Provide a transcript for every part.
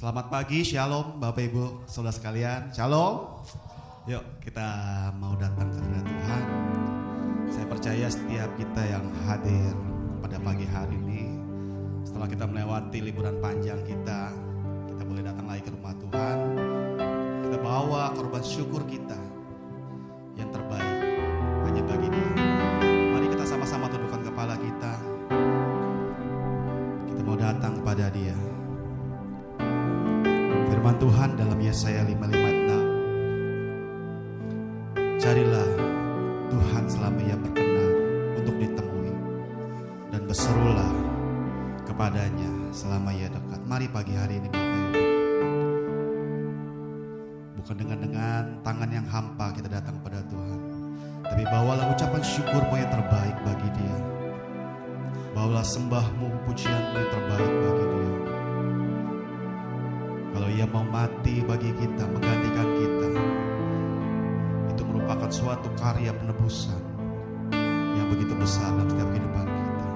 Selamat pagi, shalom Bapak Ibu Saudara sekalian, shalom. Yuk kita mau datang kepada Tuhan. Saya percaya setiap kita yang hadir pada pagi hari ini, setelah kita melewati liburan panjang kita boleh datang lagi ke rumah Tuhan. Kita bawa korban syukur kita yang terbaik hanya bagi Dia. Mari kita sama-sama tundukkan kepala kita. Kita mau datang kepada Dia. Firman Tuhan dalam Yesaya 55:6. Carilah Tuhan selama Ia berkenan untuk ditemui, dan berserulah kepadanya selama Ia dekat. Mari pagi hari ini Bapak Ibu, bukan dengan tangan yang hampa kita datang pada Tuhan, tapi bawalah ucapan syukurmu yang terbaik bagi Dia. Bawalah sembahmu, pujianmu yang terbaik bagi Dia. Kalau Ia mau mati bagi kita, menggantikan kita, itu merupakan suatu karya penebusan yang begitu besar dalam setiap kehidupan kita.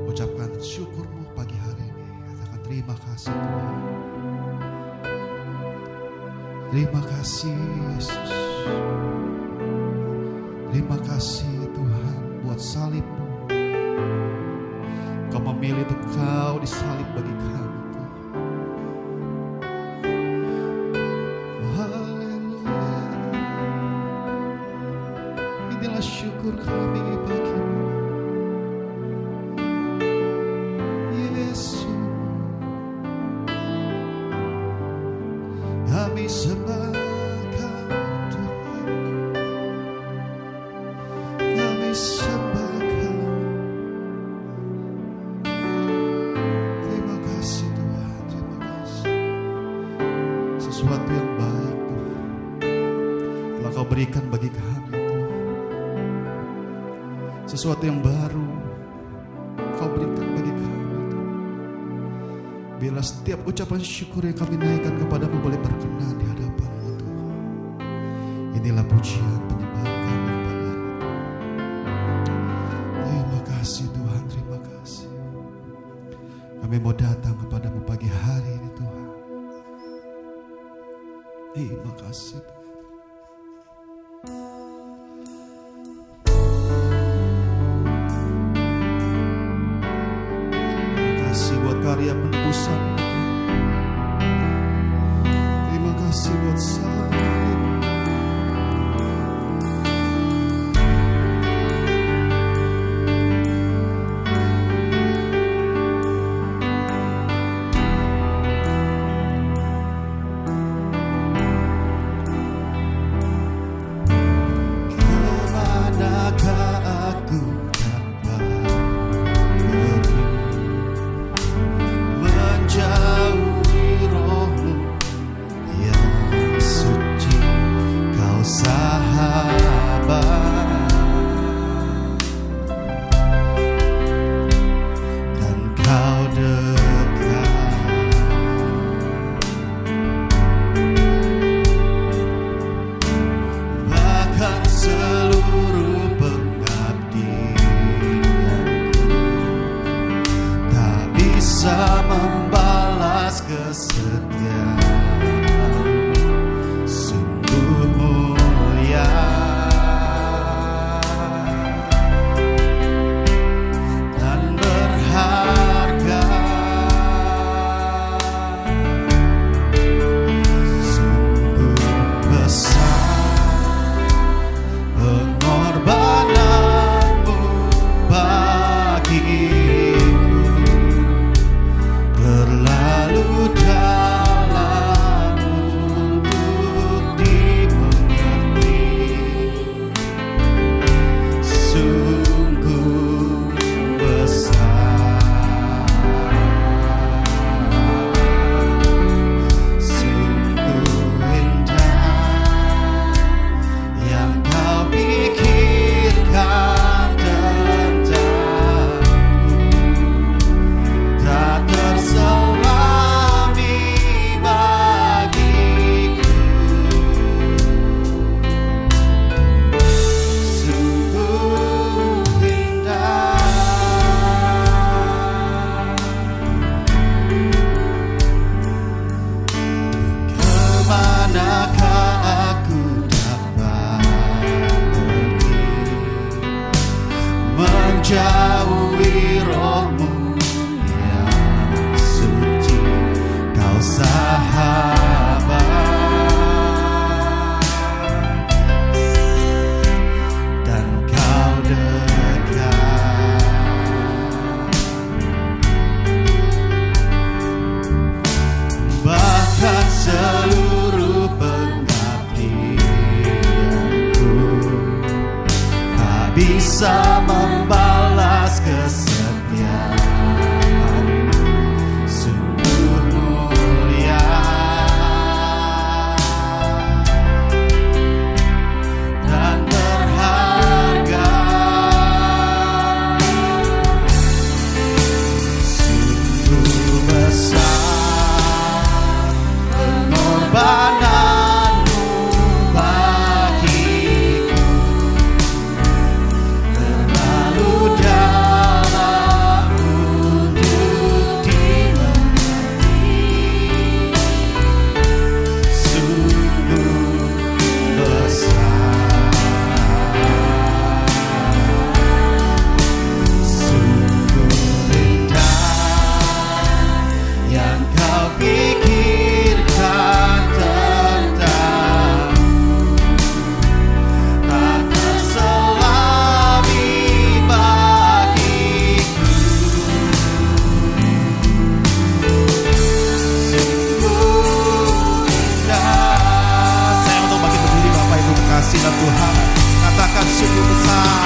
Ucapkan syukurmu pagi hari ini. Katakan terima kasih Tuhan. Terima kasih Yesus. Terima kasih Tuhan buat salib-Mu. Kau memilih untuk Kau disalib bagi kami. Syukur kami bagi-Mu, Yesus. Kami sembah Kau Tuhan, kami sembah Kau. Terima kasih Tuhan, terima kasih. Sesuatu yang baik Tuhan telah Kau berikan bagi kami. Sesuatu yang baru Kau berikan bagi kami. Bila setiap ucapan syukur yang kami naikkan kepadamu boleh berkenan di hadapan-Mu Tuhan. Inilah pujian penyembahan kami kepadamu. Terima kasih Tuhan, terima kasih. Kami mau datang kepadamu pagi hari ini Tuhan. Terima kasih Tuhan. Karya penebusan. Terima kasih buat salib. Kemanakah aku jauhi Roh-Mu yang suci, Kau sahabat, dan Kau dekat. Bahkan seluruh pengabdianku tak bisa membalas kesetiaan. Sungguh mulia bisa membalas kesetiaan. Sungguh mulia dan berharga. Sungguh besar pengorbananmu bagiku, terlalu dalam untuk dimengerti. Sungguh besar, sungguh indah yang kau pikirkan tentangku, tak terselami bagiku. Sungguh indah. Saya untuk makin berdiri, Bapak Ibu kekasih dalam Tuhan, katakan sungguh besar.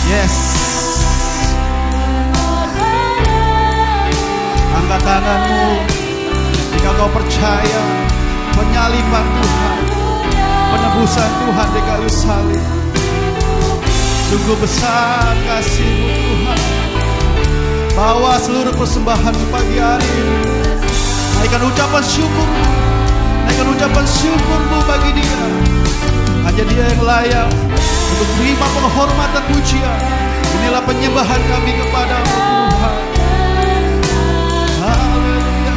Yes. Angkat tanganmu jika kau percaya penyaliban Tuhan, penebusan Tuhan di kayu salib. Sungguh besar kasih-Mu Tuhan. Bawa seluruh persembahan di pagi hari ini. Naikkan ucapan syukur-Mu, naikkan ucapan syukur-Mu bagi Dia. Hanya Dia yang layak untuk terima penghormatan pujian. Inilah penyembahan kami kepada-Mu Tuhan. Haleluya.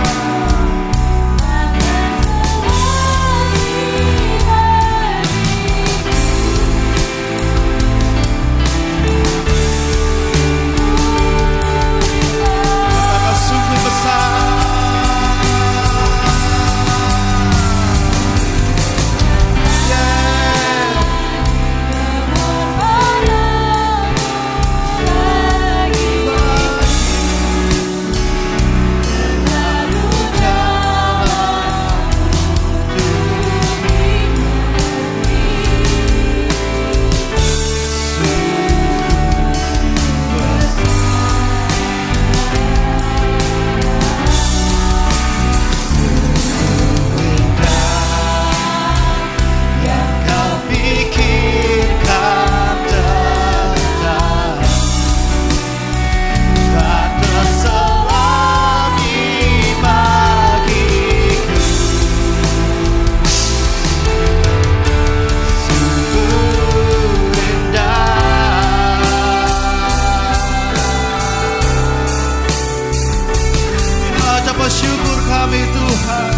Katakan sungguh besar. Yeah. Yang kau pikirkan tentang, tak terselami bagiku. Sungguh indah. Inilah ucapan syukur kami Tuhan.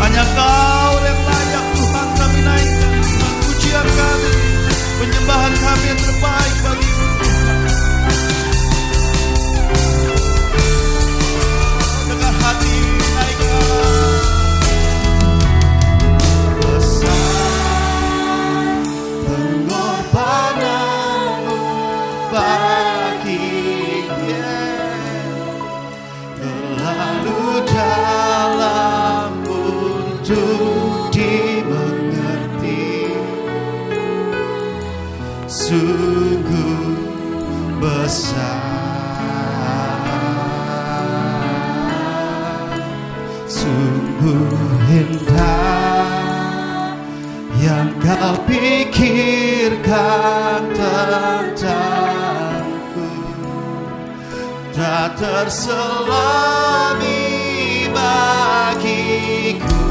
Hanya Kau yang layak Tuhan kami naikkan. Tuhan, pujian kami, penyembahan kami yang terbaik bagi-Mu Tuhan. Dengan hati naikkan. Besar pengorbananmu bagiku, terlalu dalam untuk dimengerti. Sungguh besar, sungguh indah yang kau pikirkan tentangku, tak terselami bagiku.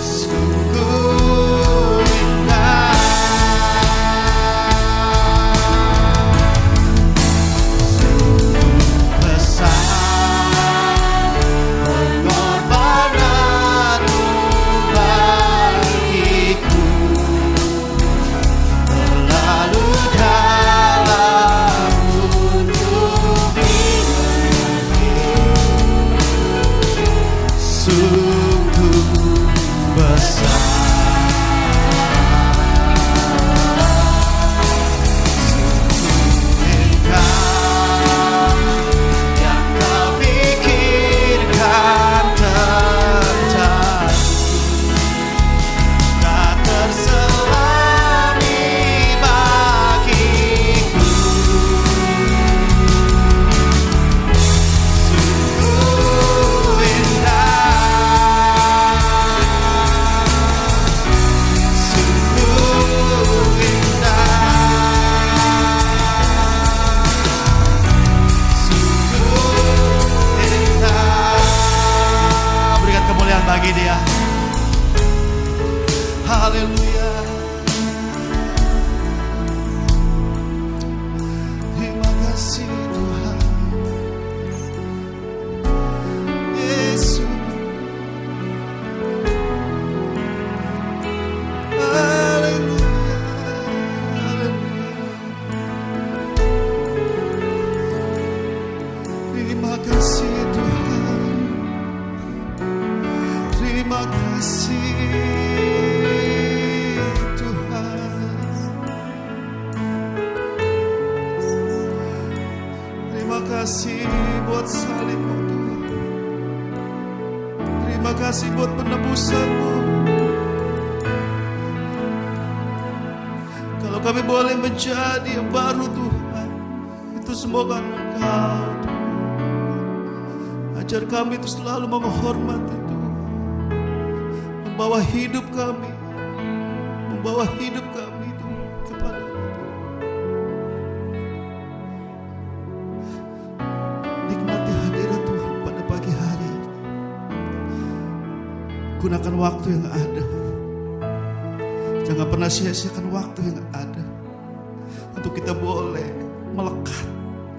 Sungguh indah, sungguh besar pengorbananmu bagiku, terlalu dalam untuk bagi Dia. Haleluya. Terima kasih Tuhan Yesus. Haleluya. Terima kasih Tuhan. Terima kasih Tuhan. Terima kasih buat salib-Mu Tuhan. Terima kasih buat penebusan-Mu. Kalau kami boleh menjadi yang baru Tuhan, itu semua karena Engkau Tuhan. Ajar kami itu selalu menghormati Tuhan, membawa hidup kami itu kepada-Mu. Nikmati hadirat Tuhan pada pagi hari ini. Gunakan waktu yang ada. Jangan pernah sia-siakan waktu yang ada untuk kita boleh melekat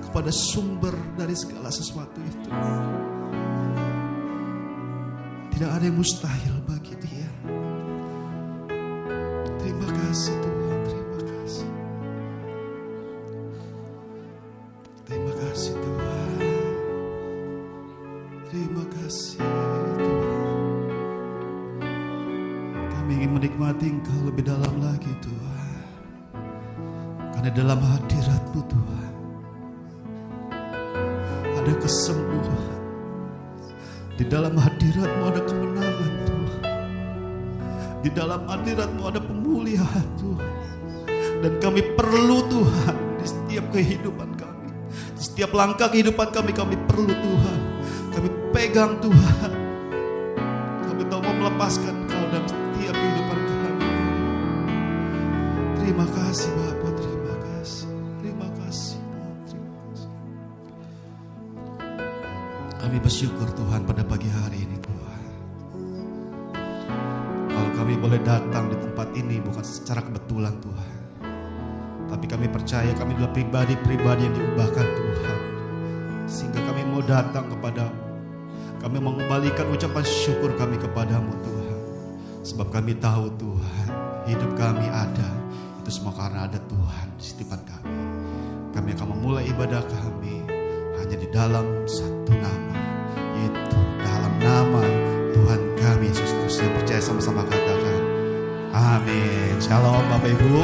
kepada sumber dari segala sesuatu itu. Tidak ada yang mustahil bagi Dia. Terima kasih Tuhan, terima kasih. Terima kasih Tuhan. Terima kasih Tuhan. Kami ingin menikmati Engkau lebih dalam lagi Tuhan. Karena dalam hadirat-Mu Tuhan ada kesembuhan. Di dalam hadirat-Mu ada kemenangan Tuhan. Di dalam hadirat-Mu ada pemulihan Tuhan. Dan kami perlu Tuhan di setiap kehidupan kami. Di setiap langkah kehidupan kami perlu Tuhan. Kami pegang Tuhan. Kami tahu mau melepaskan Engkau dalam setiap kehidupan kami. Terima kasih Bapa, terima kasih. Terima kasih. Kami bersyukur Tuhan pada pagi hari ini Tuhan. Kalau kami boleh datang di tempat ini bukan secara kebetulan Tuhan, tapi kami percaya kami adalah pribadi-pribadi yang diubahkan Tuhan. Sehingga kami mau datang kepada-Mu. Kami mengembalikan ucapan syukur kami kepada-Mu Tuhan. Sebab kami tahu Tuhan, hidup kami ada, itu semua karena ada Tuhan di setiap kami. Kami akan memulai ibadah kami hanya di dalam satu nama, yaitu dalam nama Tuhan kami Yesus Kristus. Yang percaya sama-sama katakan amin. Shalom Bapak Ibu.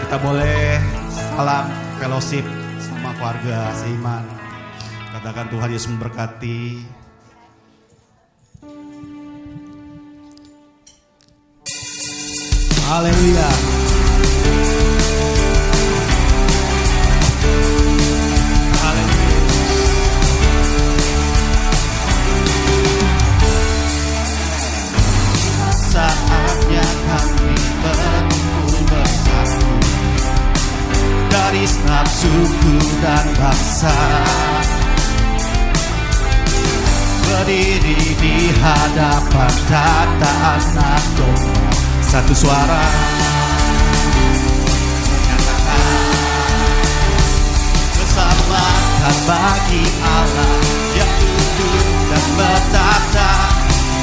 Kita boleh salam fellowship sama keluarga seiman. Katakan Tuhan Yesus memberkati. Haleluya. Saatnya kami berkumpul bersatu dari setiap suku dan bangsa, berdiri di hadapan tata Anak Domba, satu suara menyatakan keselamatan bagi Allah yang duduk dan bertata.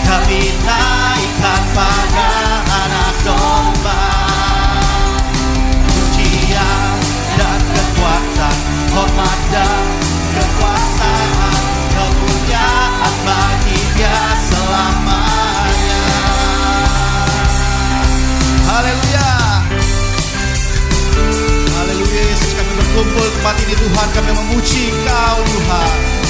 Kami naikkan pada Anak Domba, pujian dan kekuatan, hormat dan kekuasaan, kemuliaan bagi Dia selamanya. Haleluya. Haleluya Yesus, kami berkumpul tempat ini Tuhan, kami memuji Engkau Tuhan.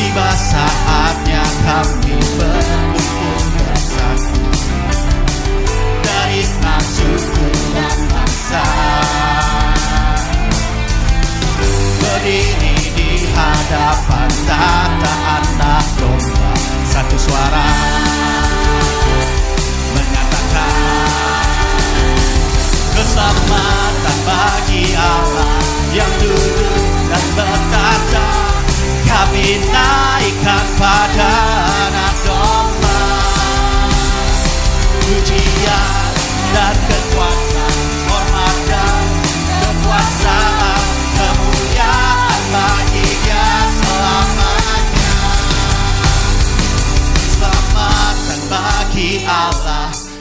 Tiba saatnya kami berkumpul bersatu dari enam suku dan bangsa, berdiri di hadapan tata Anak Domba, satu suara menyatakan keselamatan bagi Allah yang duduk dan bertata.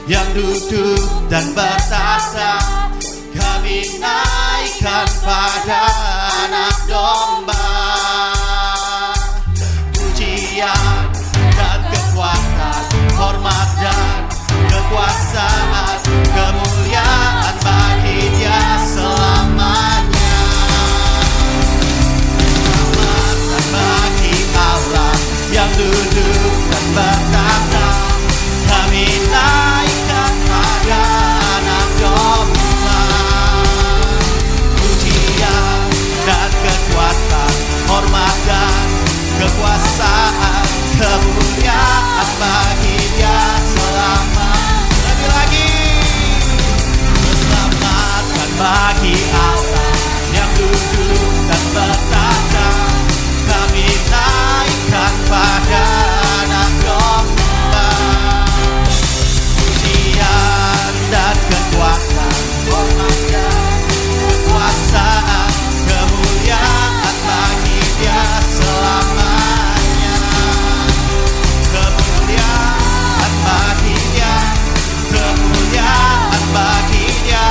yang duduk dan bertahta. Kami naikkan pada Anak Domba. Pujian dan kekuatan, hormat dan kekuasaan, kemuliaan bagi Dia selamanya. Selamat bagi Allah yang duduk dan bertahta. Kami naikkan pada Anak Domba. Pujian dan kekuatan, hormat dan kekuasaan, kemuliaan bagi Dia selama. Lebih lagi, keselamatan bagi Allah yang duduk dan bertahta. Kami naikkan pada Anak Domba. Pujian dan kekuatan, hormat dan kekuasaan, kemuliaan bagi Dia selamanya. Kemuliaan bagi Dia, kemuliaan bagi Dia,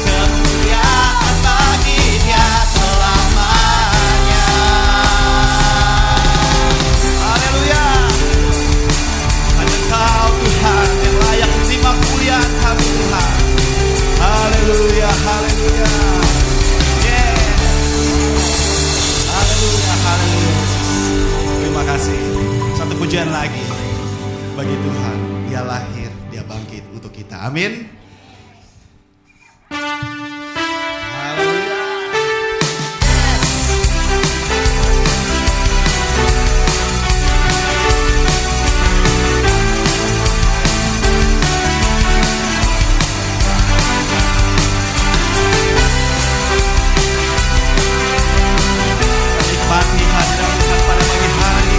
kemuliaan bagi Dia selamanya. Haleluya. Hanya Kau Tuhan yang layak menerima kemuliaan kami Tuhan. Haleluya, haleluya. Yes. Haleluya, haleluya. Terima kasih. Satu pujian lagi bagi Tuhan. Dia lahir, Dia bangkit untuk kita. Amin. Haleluya. Nikmati hadirat Tuhan pada pagi hari.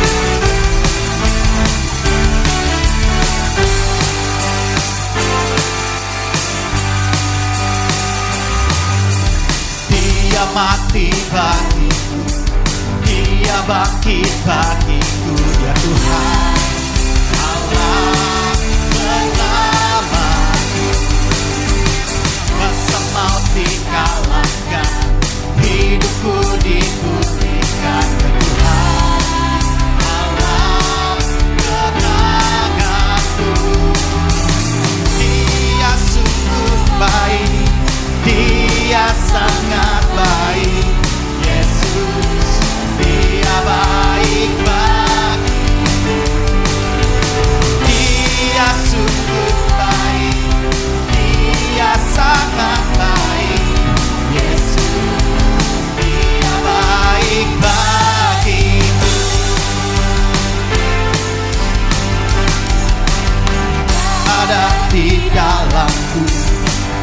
Dia mati bagiku, Dia bangkit bagiku. Ya Tuhan Allah bersamaku. Masa maut dikalahkan, hidupku dipulihkan. Ya Tuhan Allah kenanganku. Dia sungguh baik, Dia sangat baik. Yesus, Dia baik bagiku. Dia sungguh baik, Dia sangat baik. Yesus, Dia baik bagiku. Ada di dalamku,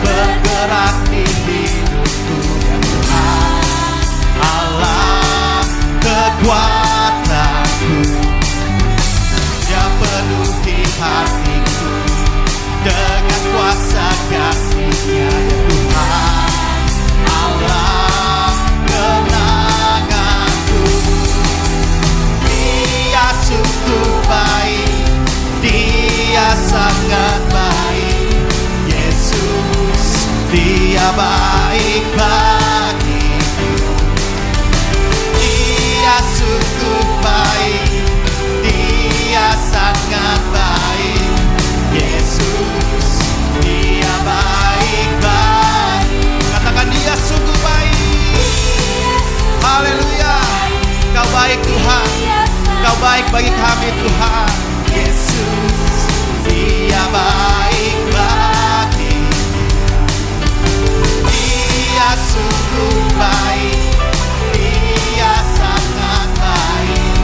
bergerak di hidupku. Ya Tuhan Allah kekuatanku. Dia penuhi hatiku dengan kuasa kasih-Nya. Ya Tuhan Allah kenanganku. Dia sungguh baik, Dia sangat baik. Yesus, Dia baik bagiku. Dia sungguh baik, Dia sangat baik. Yesus, Dia baik bagiku. Katakan, Dia sungguh baik. Haleluya. Kau baik Tuhan, Kau baik bagi kami Tuhan. Yesus, Dia baik bagiku. Dia sungguh baik, Dia sangat baik.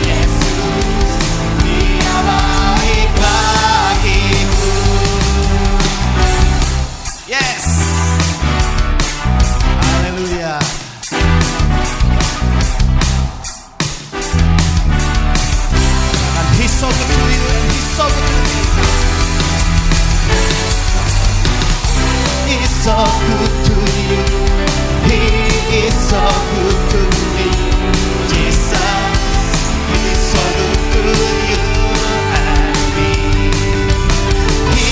Yesus, Dia baik bagiku. Yes. Haleluya. He's so good to you, and He's so good to me. He's so good to you. He is so good to me. Jesus, He's so good to you and me. He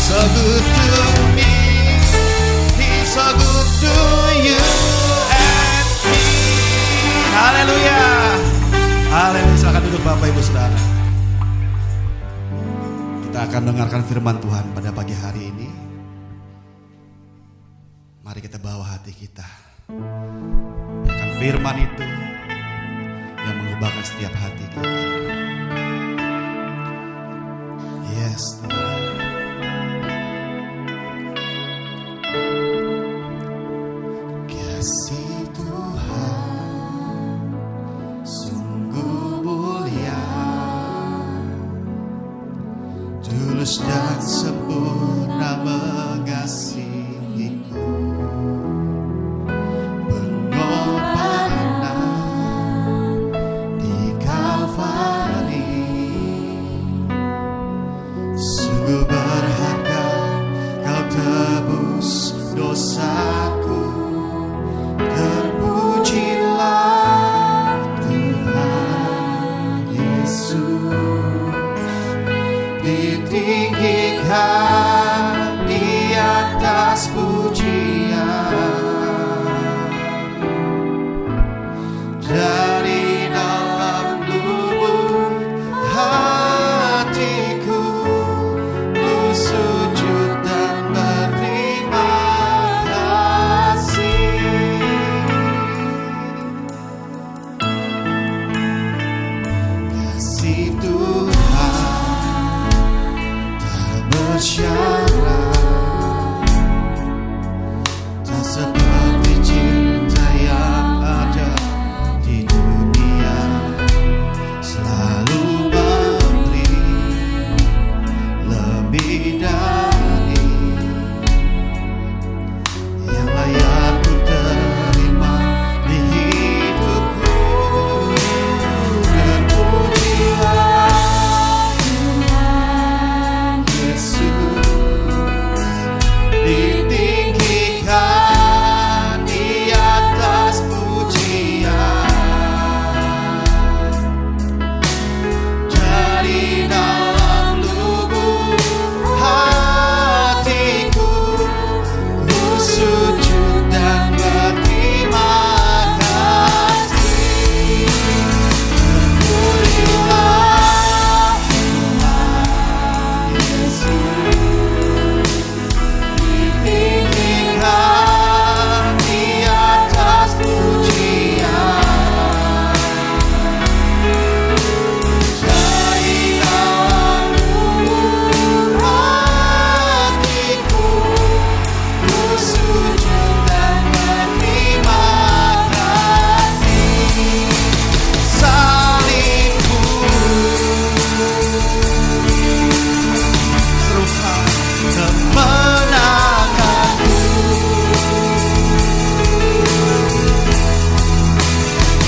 So good to me, He's so good to you and me. Haleluya. Haleluya. Silakan duduk Bapak Ibu Saudara. Kita akan mendengarkan firman Tuhan pada pagi hari ini. Mari kita bawa hati kita. Akan firman itu yang mengubahkan setiap hati kita. Yes, Tuhan. Kasih Tuhan sungguh mulia, tulus dan sempurna mengasihiku. Pengorbanan di Kalvari sungguh berharga, Kau tebus dosaku. Terpujilah Tuhan Yesus, ditinggikan di atas pujian. Dari dalam lubuk hatiku, ku sujud dan berterima kasih. Kasih Tuhan tak bersyarat, tak seperti cinta yang ada di dunia. Selalu memberi lebih dari yang layak ku terima di hidupku. Terpujilah Tuhan Yesus, ditinggikan di atas pujian. Dari dalam lubuk hatiku, ku sujud dan berterima kasih. Terpujilah Tuhan Yesus, ditinggikan di atas pujian. Dari dalam lubuk hatiku, ku sujud dan berterima kasih. Salibmu serukan kemenanganku.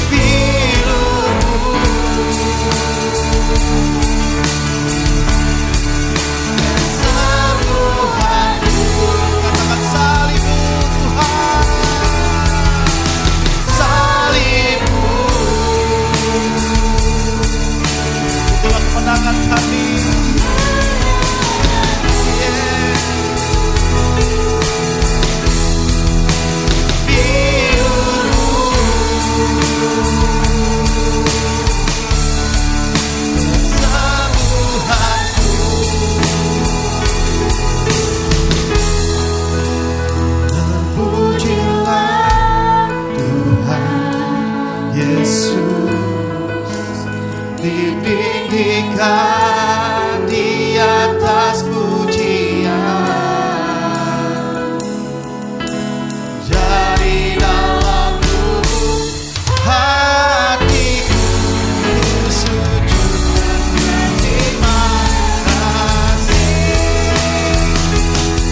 Pilumu kesembuhanku. Katakan salibmu Tuhan, salibmu itulah kemenangan kami. Terpujilah Tuhan Yesus, ditinggikan di atas pujian. Dari dalam lubuk hatiku, ku sujud dan berterima kasih.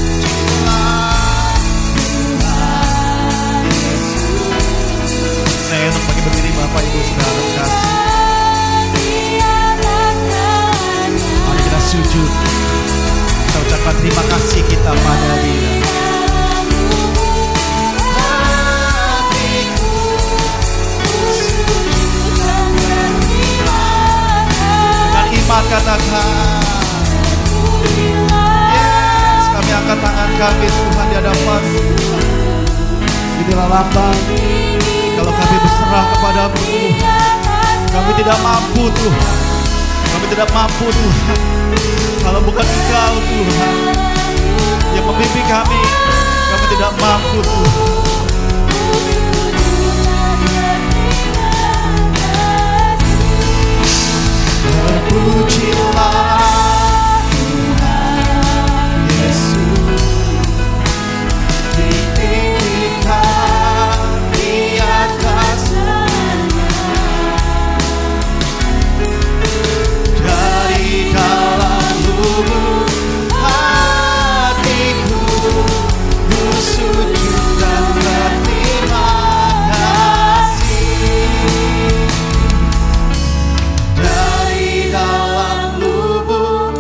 Terpujilah Tuhan Yesus. Saya untuk bagi berdiri Bapak Ibu Saudara kasih. Mari kita sujud, kita ucapkan terima kasih kita pada Dia. Dengan iman katakan, yes. lapang. Kalau kami berserah kepadamu Tuhan, kami tidak mampu Tuhan. Kami tidak mampu Tuhan. Kalau bukan Engkau Tuhan yang membimbing kami tidak mampu Tuhan. Terpujilah Tuhan Yesus, ditinggikan di atas dari dalam lubuk hatiku, ku sujud dan berterima kasih. Dari dalam lubuk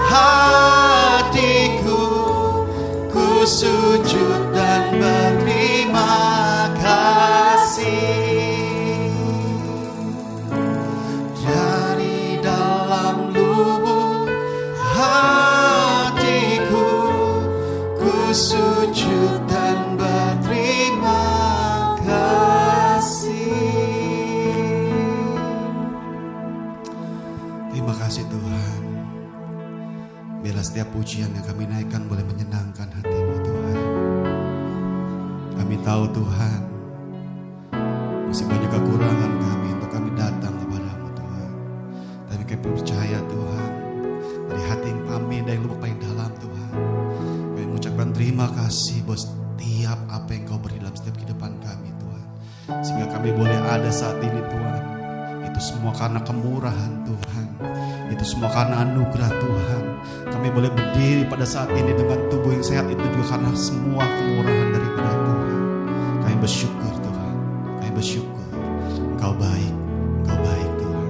hatiku, ku sujud dan berterima kasih. Dari dalam lubuk hatiku, ku sujud dan berterima kasih. Terima kasih Tuhan. Biarlah setiap pujian yang kami naikkan boleh menyenangkan hati-Mu Tuhan. Kami tahu Tuhan, masih banyak kekurangan kami untuk kami datang kepada-Mu Tuhan. Tapi kami percaya Tuhan, dari hati kami, dari lubuk paling dalam Tuhan, kami mengucapkan terima kasih buat setiap apa yang Kau beri dalam setiap kehidupan kami Tuhan. Sehingga kami boleh ada saat ini Tuhan. Itu semua karena kemurahan Tuhan. Itu semua karena anugerah Tuhan. Kami boleh berdiri pada saat ini dengan tubuh yang sehat itu juga karena semua kemurahan daripada Tuhan. Kami bersyukur Tuhan. Kami bersyukur. Engkau baik. Engkau baik Tuhan.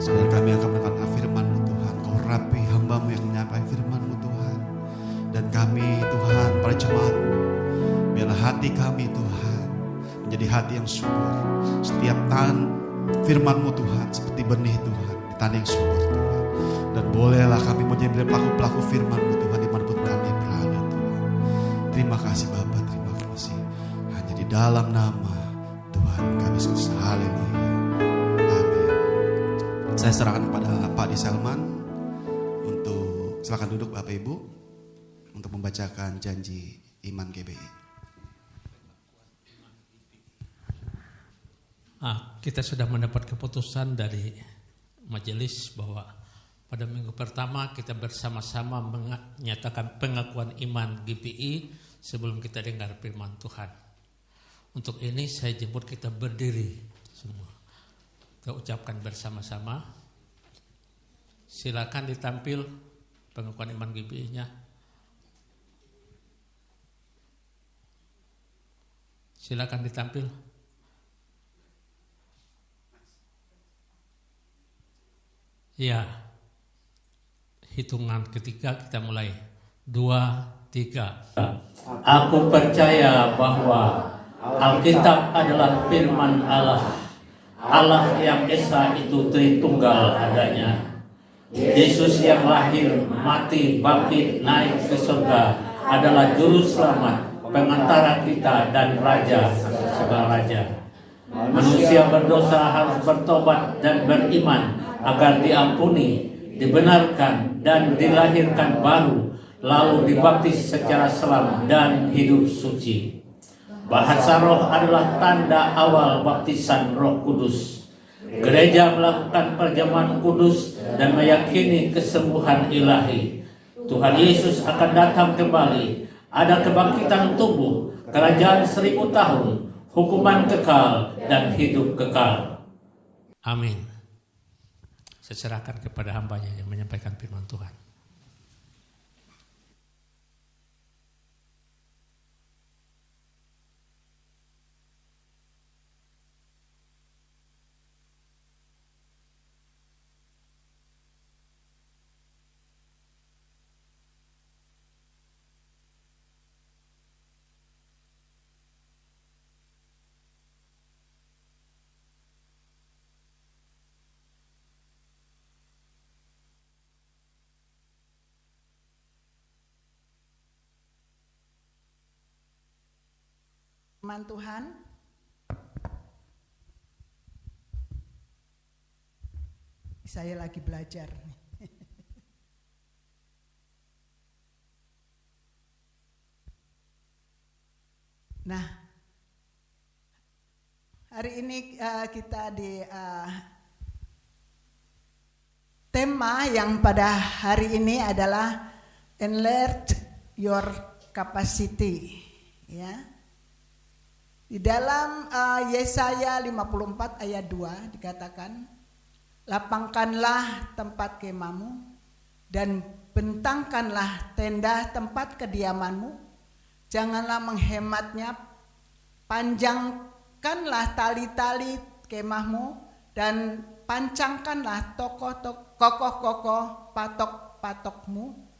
Sebenarnya kami akan mendengarkan firman-Mu Tuhan. Kau rapi hamba-Mu yang menyampaikan firman-Mu Tuhan. Dan kami Tuhan, para jemaat-Mu, biarlah hati kami Tuhan menjadi hati yang subur. Setiap firman-Mu Tuhan seperti benih Tuhan di tanah yang subur Tuhan. Dan bolehlah kami menjadi pelaku-pelaku firman-Mu Tuhan dimanapun kami berada Tuhan. Terima kasih Bapa, terima kasih. Hanya di dalam nama Tuhan kami Yesus. Haleluya. Amin. Saya serahkan kepada Pak Di Selman untuk, silakan duduk Bapak Ibu, untuk membacakan janji iman GBI. Kita sudah mendapat keputusan dari majelis bahwa pada minggu pertama kita bersama-sama menyatakan pengakuan iman GPI sebelum kita dengar firman Tuhan. Untuk ini saya jemput kita berdiri semua. Kita ucapkan bersama-sama. Silakan ditampil pengakuan iman GPI-nya. Silakan ditampil. Ya, hitungan ketiga kita mulai. 2, 3. Aku percaya bahwa Alkitab adalah firman Allah. Allah yang Esa itu Tritunggal adanya. Yesus yang lahir, mati, bangkit, naik ke surga adalah juru selamat, pengantara kita dan raja segala raja. Manusia berdosa harus bertobat dan beriman agar diampuni, dibenarkan, dan dilahirkan baru, lalu dibaptis secara selam dan hidup suci. Bahasa roh adalah tanda awal baptisan Roh Kudus. Gereja melakukan perjamuan kudus dan meyakini kesembuhan ilahi. Tuhan Yesus akan datang kembali. Ada kebangkitan tubuh, kerajaan 1000 tahun, hukuman kekal, dan hidup kekal. Amin. Saya serahkan kepada hambanya yang menyampaikan firman Tuhan. Firman Tuhan. Saya lagi belajar. Nah, hari ini kita di tema yang pada hari ini adalah enlarge your capacity, ya. Di dalam Yesaya 54 ayat 2 dikatakan, lapangkanlah tempat kemahmu dan bentangkanlah tenda tempat kediamanmu. Janganlah menghematnya, panjangkanlah tali-tali kemahmu dan pancangkanlah kokoh-kokoh patok-patokmu.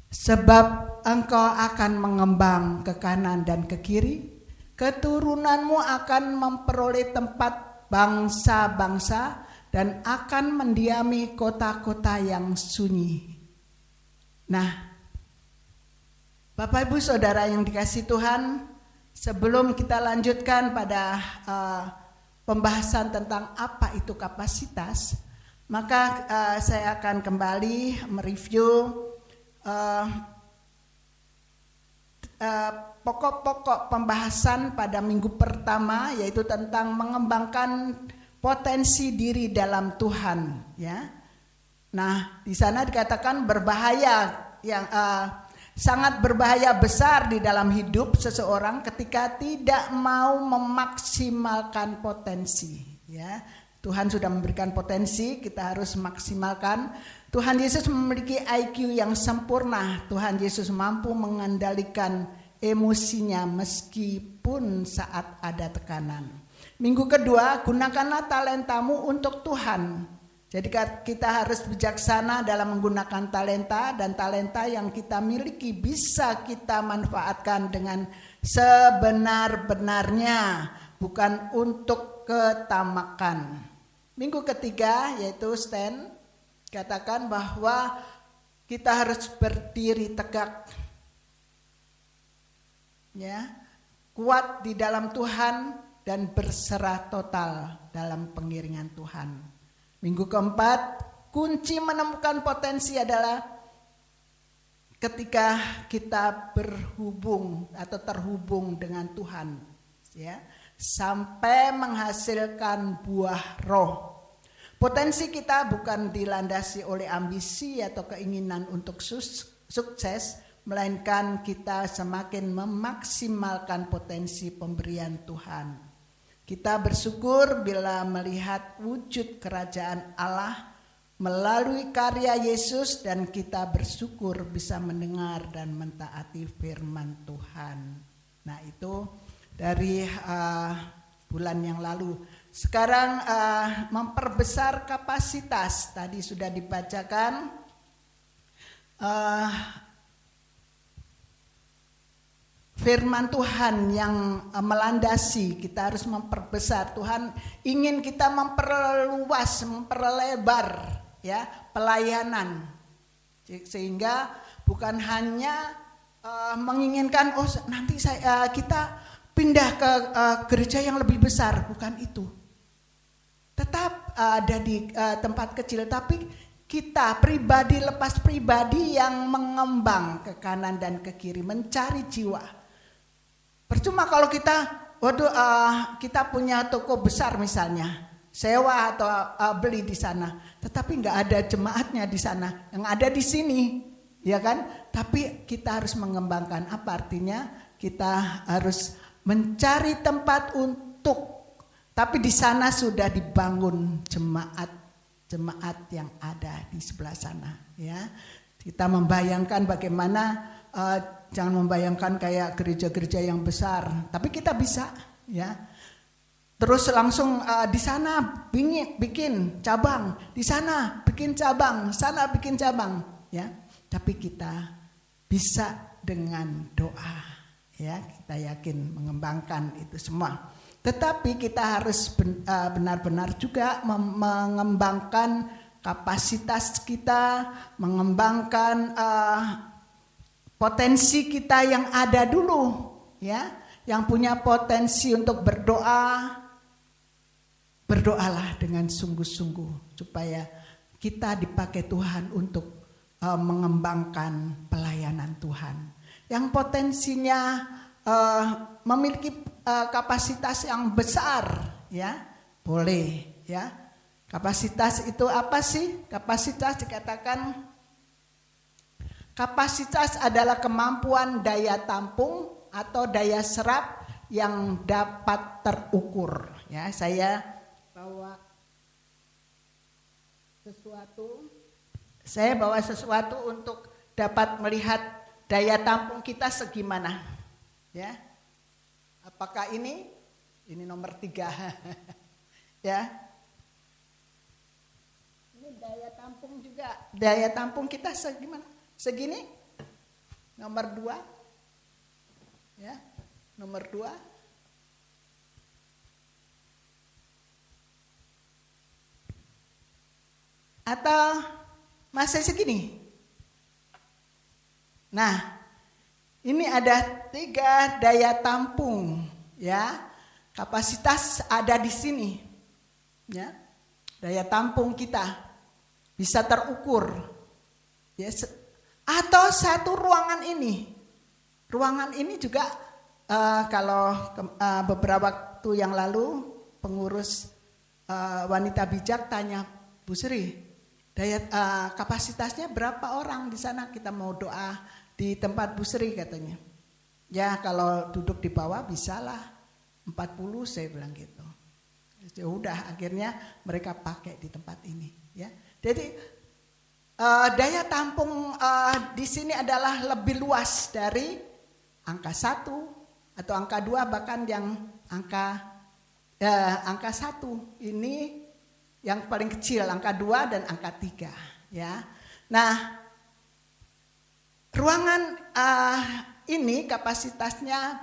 Sebab engkau akan mengembang ke kanan dan ke kiri, keturunanmu akan memperoleh tempat bangsa-bangsa dan akan mendiami kota-kota yang sunyi. Nah, Bapak Ibu Saudara yang dikasihi Tuhan, sebelum kita lanjutkan pada pembahasan tentang apa itu kapasitas, maka saya akan kembali mereview pokok-pokok pembahasan pada minggu pertama, yaitu tentang mengembangkan potensi diri dalam Tuhan, ya. Nah, di sana dikatakan berbahaya, yang sangat berbahaya besar di dalam hidup seseorang ketika tidak mau memaksimalkan potensi, ya. Tuhan sudah memberikan potensi, kita harus maksimalkan. Tuhan Yesus memiliki IQ yang sempurna. Tuhan Yesus mampu mengendalikan emosinya meskipun saat ada tekanan. Minggu kedua, gunakanlah talentamu untuk Tuhan. Jadi kita harus bijaksana dalam menggunakan talenta, dan talenta yang kita miliki bisa kita manfaatkan dengan sebenar-benarnya, bukan untuk ketamakan. Minggu ketiga, yaitu stand, katakan bahwa kita harus berdiri tegak, ya, kuat di dalam Tuhan dan berserah total dalam pengiringan Tuhan. Minggu keempat, kunci menemukan potensi adalah ketika kita berhubung atau terhubung dengan Tuhan, ya, sampai menghasilkan buah roh. Potensi kita bukan dilandasi oleh ambisi atau keinginan untuk sukses, melainkan kita semakin memaksimalkan potensi pemberian Tuhan. Kita bersyukur bila melihat wujud kerajaan Allah melalui karya Yesus, dan kita bersyukur bisa mendengar dan mentaati firman Tuhan. Nah, itu dari bulan yang lalu. Sekarang memperbesar kapasitas, tadi sudah dibacakan. Firman Tuhan yang melandasi, kita harus memperbesar. Tuhan ingin kita memperluas, memperlebar, ya, pelayanan, sehingga bukan hanya menginginkan nanti kita pindah ke gereja yang lebih besar, bukan itu. Tetap ada di tempat kecil, tapi kita pribadi lepas pribadi yang mengembang ke kanan dan ke kiri, mencari jiwa. Percuma kalau kita kita punya toko besar misalnya, sewa atau beli di sana, tetapi nggak ada jemaatnya di sana, yang ada di sini, ya kan? Tapi kita harus mengembangkan. Apa artinya? Kita harus mencari tempat tapi di sana sudah dibangun jemaat yang ada di sebelah sana, ya. Kita membayangkan bagaimana, jangan membayangkan kayak gereja-gereja yang besar, tapi kita bisa, ya. Terus langsung di sana bikin cabang, di sana bikin cabang, sana bikin cabang, ya. Tapi kita bisa dengan doa, ya. Kita yakin mengembangkan itu semua. Tetapi kita harus benar-benar juga mengembangkan kapasitas kita, mengembangkan potensi kita yang ada dulu, ya, yang punya potensi untuk berdoa, berdoalah dengan sungguh-sungguh supaya kita dipakai Tuhan untuk mengembangkan pelayanan Tuhan. Yang potensinya memiliki kapasitas yang besar, ya, boleh, ya. Kapasitas itu apa sih? Kapasitas dikatakan kapasitas adalah kemampuan daya tampung atau daya serap yang dapat terukur. Ya, saya bawa sesuatu untuk dapat melihat daya tampung kita segimana. Ya, apakah ini nomor 3? Ya, ini daya tampung juga. Daya tampung kita segimana? Segini? Nomor 2. Ya, nomor 2. Atau masih segini? Nah, ini ada 3 daya tampung, ya. Kapasitas ada di sini, ya. Daya tampung kita bisa terukur, ya. Atau satu ruangan ini. Ruangan ini juga kalau beberapa waktu yang lalu pengurus wanita bijak tanya Bu Sri, daya kapasitasnya berapa orang di sana kita mau doa di tempat Bu Sri katanya. Ya kalau duduk di bawah bisalah 40 saya bilang gitu. Ya udah akhirnya mereka pakai di tempat ini, ya. Jadi daya tampung di sini adalah lebih luas dari angka 1 atau angka 2, bahkan yang angka 1 ini yang paling kecil, angka 2 dan angka 3, ya. Nah, ruangan ini kapasitasnya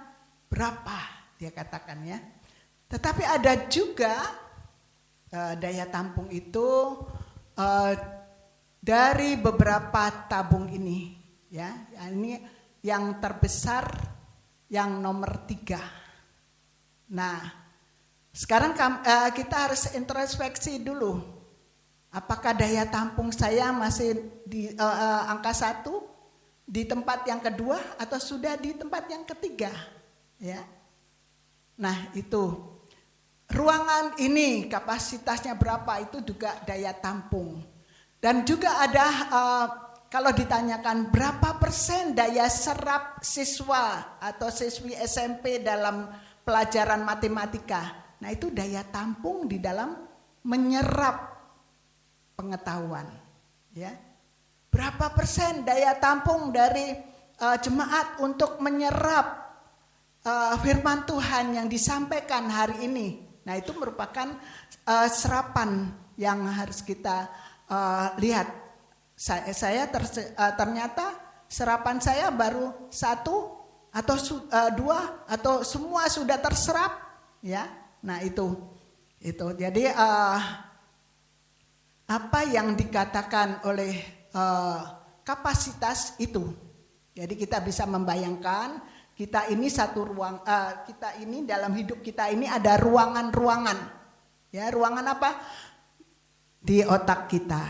berapa dia katakan, ya. Tetapi ada juga daya tampung itu dari beberapa tabung ini, ya. Ini yang terbesar yang nomor 3. Nah, sekarang kita harus introspeksi dulu. Apakah daya tampung saya masih di angka 1, di tempat yang kedua, atau sudah di tempat yang ketiga, ya. Nah, itu ruangan ini kapasitasnya berapa, itu juga daya tampung. Dan juga ada kalau ditanyakan berapa persen daya serap siswa atau siswi SMP dalam pelajaran matematika. Nah, itu daya tampung di dalam menyerap pengetahuan, ya. Berapa persen daya tampung dari jemaat untuk menyerap firman Tuhan yang disampaikan hari ini. Nah, itu merupakan serapan yang harus kita lihat. Saya ternyata serapan saya baru 1 atau 2 atau semua sudah terserap, ya. Nah, itu. Jadi apa yang dikatakan oleh kapasitas itu. Jadi kita bisa membayangkan kita ini kita ini dalam hidup kita ini ada ruangan-ruangan. Ya, ruangan apa? Di otak kita.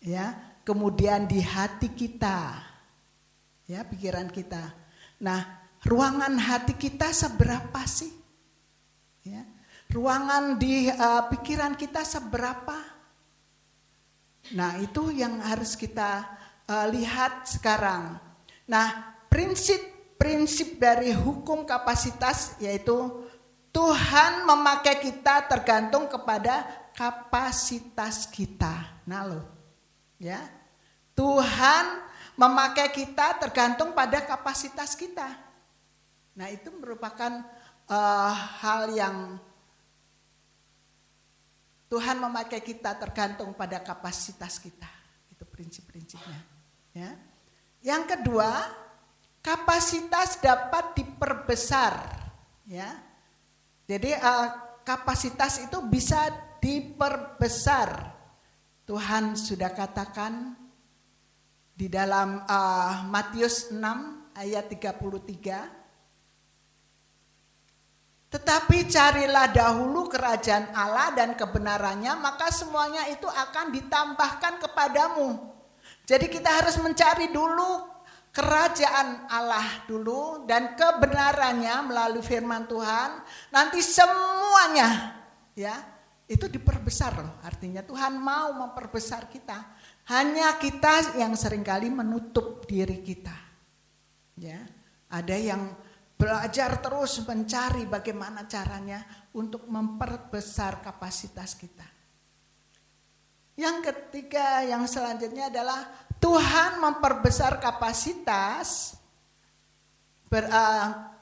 Ya, kemudian di hati kita. Ya, pikiran kita. Nah, ruangan hati kita seberapa sih? Ya. Ruangan di pikiran kita seberapa? Nah, itu yang harus kita lihat sekarang. Nah, prinsip dari hukum kapasitas yaitu Tuhan memakai kita tergantung kepada kapasitas kita. Nah, loh, ya. Tuhan memakai kita tergantung pada kapasitas kita. Nah, itu merupakan hal yang Tuhan memakai kita tergantung pada kapasitas kita. Itu prinsip-prinsipnya, ya. Yang kedua, kapasitas dapat diperbesar, ya. Jadi kapasitas itu bisa diperbesar. Tuhan sudah katakan di dalam Matius 6 ayat 33. Tetapi carilah dahulu kerajaan Allah dan kebenarannya, maka semuanya itu akan ditambahkan kepadamu. Jadi kita harus mencari dulu kerajaan Allah dulu dan kebenarannya melalui firman Tuhan. Nanti semuanya ya itu diperbesar loh. Artinya Tuhan mau memperbesar kita. Hanya kita yang seringkali menutup diri kita. Ya, ada yang belajar terus mencari bagaimana caranya untuk memperbesar kapasitas kita. Yang ketiga, yang selanjutnya adalah Tuhan memperbesar kapasitas.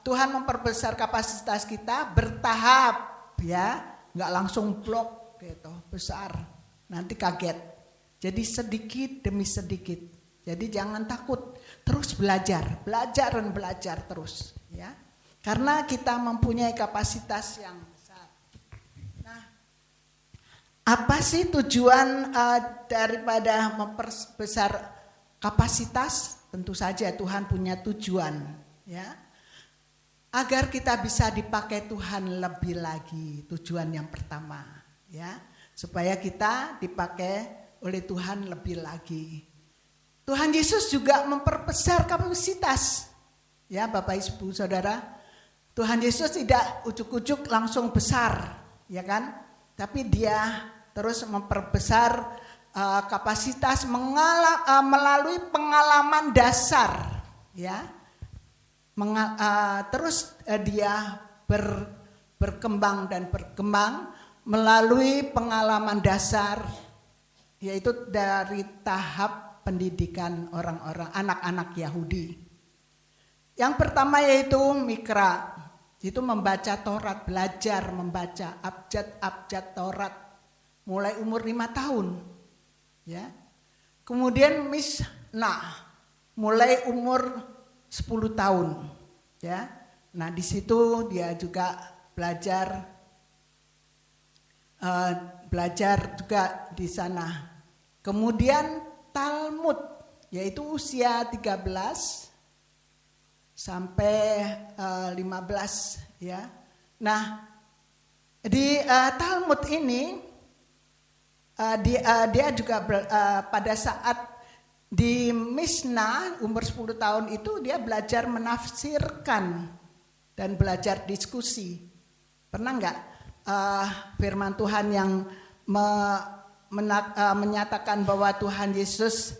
Tuhan memperbesar kapasitas kita bertahap, ya, nggak langsung blok gitu besar. Nanti kaget. Jadi sedikit demi sedikit. Jadi jangan takut, terus belajar dan belajar terus. Ya, karena kita mempunyai kapasitas yang besar. Nah, apa sih tujuan daripada memperbesar kapasitas? Tentu saja Tuhan punya tujuan, ya, agar kita bisa dipakai Tuhan lebih lagi. Tujuan yang pertama, ya, supaya kita dipakai oleh Tuhan lebih lagi. Tuhan Yesus juga memperbesar kapasitas. Ya, Bapak Ibu Saudara, Tuhan Yesus tidak ujuk-ujuk langsung besar, ya kan? Tapi dia terus memperbesar kapasitas melalui pengalaman dasar, ya. Terus dia berkembang dan berkembang melalui pengalaman dasar, yaitu dari tahap pendidikan orang-orang anak-anak Yahudi. Yang pertama yaitu mikra, itu membaca Taurat, belajar membaca abjad-abjad Taurat mulai umur 5 tahun. Ya. Kemudian misnah mulai umur 10 tahun. Ya. Nah, di situ dia juga belajar juga di sana. Kemudian Talmud, yaitu usia 13 sampai 15, ya. Nah, di Talmud ini dia juga pada saat di Mishnah umur 10 tahun itu dia belajar menafsirkan dan belajar diskusi. Pernah enggak firman Tuhan yang menyatakan bahwa Tuhan Yesus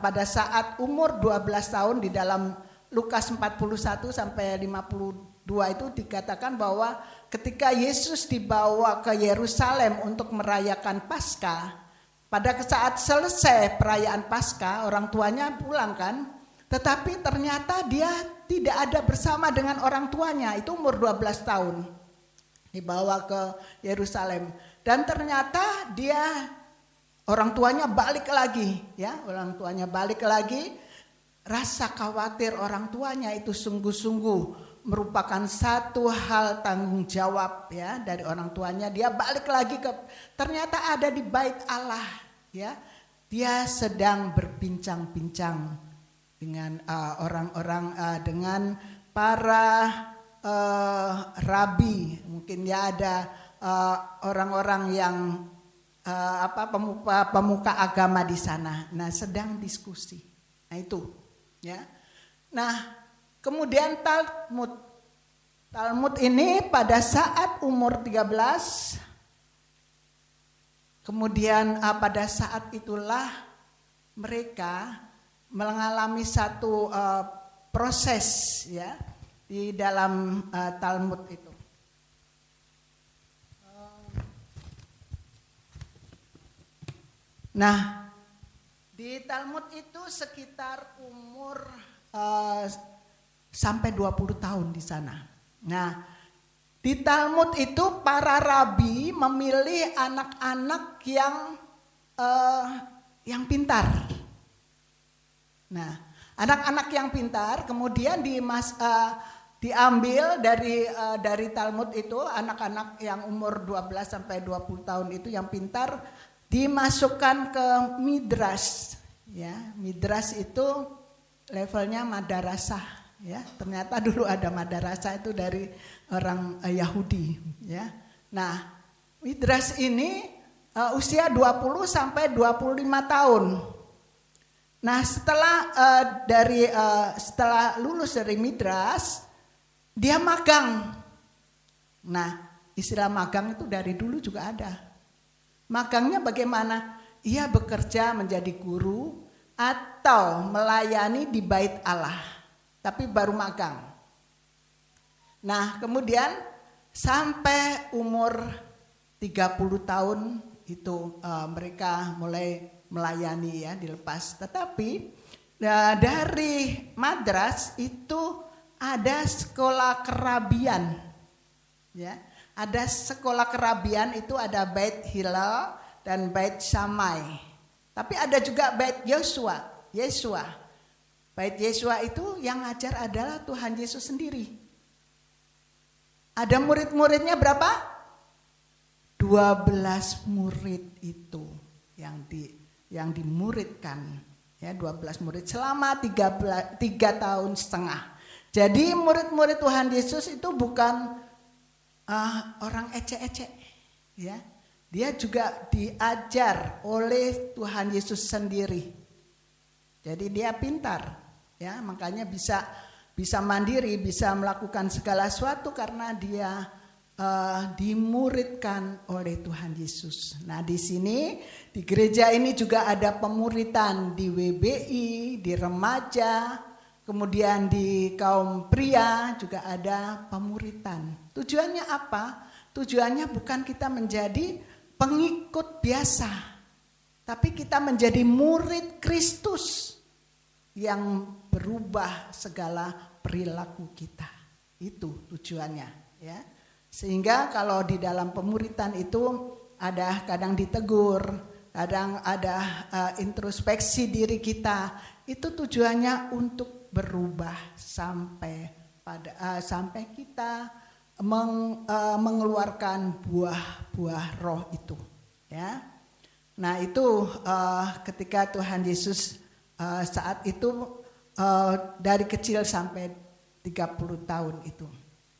pada saat umur 12 tahun di dalam Lukas 41 sampai 52 itu dikatakan bahwa ketika Yesus dibawa ke Yerusalem untuk merayakan Paskah, pada saat selesai perayaan Paskah, orang tuanya pulang kan, tetapi ternyata dia tidak ada bersama dengan orang tuanya, itu umur 12 tahun. Dibawa ke Yerusalem dan ternyata orang tuanya balik lagi, ya, orang tuanya balik lagi. Rasa khawatir orang tuanya itu sungguh-sungguh merupakan satu hal tanggung jawab, ya, dari orang tuanya. Dia balik lagi ternyata ada di bait Allah, ya. Dia sedang berbincang-bincang dengan orang-orang, dengan para rabi, mungkin ya ada orang-orang yang pemuka agama di sana. Nah, sedang diskusi. Nah, itu. Ya. Nah, kemudian Talmud ini pada saat umur 13, kemudian pada saat itulah mereka mengalami satu proses, ya, di dalam Talmud itu. Nah, di Talmud itu sekitar umur sampai 20 tahun di sana. Nah, di Talmud itu para rabi memilih anak-anak yang pintar. Nah, anak-anak yang pintar kemudian diambil dari Talmud itu, anak-anak yang umur 12 sampai 20 tahun itu yang pintar dimasukkan ke Midrash, ya. Midras itu levelnya madrasah, ya. Ternyata dulu ada madrasah itu dari orang Yahudi, ya. Nah, midras ini usia 20 sampai 25 tahun. Nah, setelah lulus dari midras, dia magang. Nah, istilah magang itu dari dulu juga ada. Magangnya bagaimana? Ia bekerja menjadi guru atau melayani di bait Allah, tapi baru magang. Nah, kemudian sampai umur 30 tahun itu mereka mulai melayani, ya, dilepas. Tetapi dari madras itu ada sekolah kerabian, ya. Ada sekolah kerabian itu ada Bait Hillel dan Bait Shammai. Tapi ada juga Bait Yesua. Bait Yesua itu yang ngajar adalah Tuhan Yesus sendiri. Ada murid-muridnya berapa? 12 murid itu yang dimuridkan, ya, 12 murid selama 3 tahun setengah. Jadi murid-murid Tuhan Yesus itu bukan orang ecek-ecek, ya. Dia juga diajar oleh Tuhan Yesus sendiri. Jadi dia pintar, ya, makanya bisa mandiri, bisa melakukan segala sesuatu karena dia dimuridkan oleh Tuhan Yesus. Nah, di sini di gereja ini juga ada pemuritan di WBI, di remaja, kemudian di kaum pria juga ada pemuritan. Tujuannya apa? Tujuannya bukan kita menjadi pengikut biasa, tapi kita menjadi murid Kristus yang berubah segala perilaku kita. Itu tujuannya, ya. Sehingga kalau di dalam pemuritan itu ada kadang ditegur, kadang ada introspeksi diri kita. Itu tujuannya untuk berubah sampai kita mengeluarkan buah-buah roh itu, ya. Nah, itu ketika Tuhan Yesus saat itu dari kecil sampai 30 tahun itu.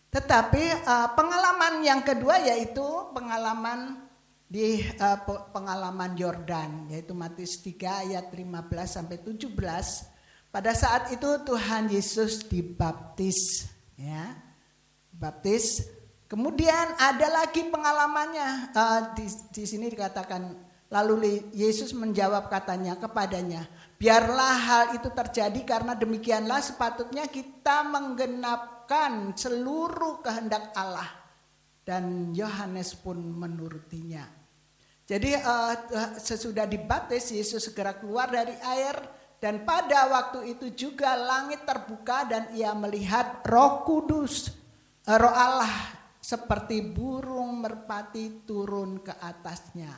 Tetapi pengalaman yang kedua yaitu pengalaman di pengalaman Yordan, yaitu Matius 3 ayat 15 sampai 17. Pada saat itu Tuhan Yesus dibaptis, ya. Baptis. Kemudian ada lagi pengalamannya. Di sini dikatakan, lalu Yesus menjawab kepadanya, biarlah hal itu terjadi karena demikianlah sepatutnya kita menggenapkan seluruh kehendak Allah. Dan Yohanes pun menurutinya. Jadi sesudah dibaptis, Yesus segera keluar dari air. Dan pada waktu itu juga langit terbuka dan ia melihat Roh Kudus, Roh Allah seperti burung merpati turun ke atasnya.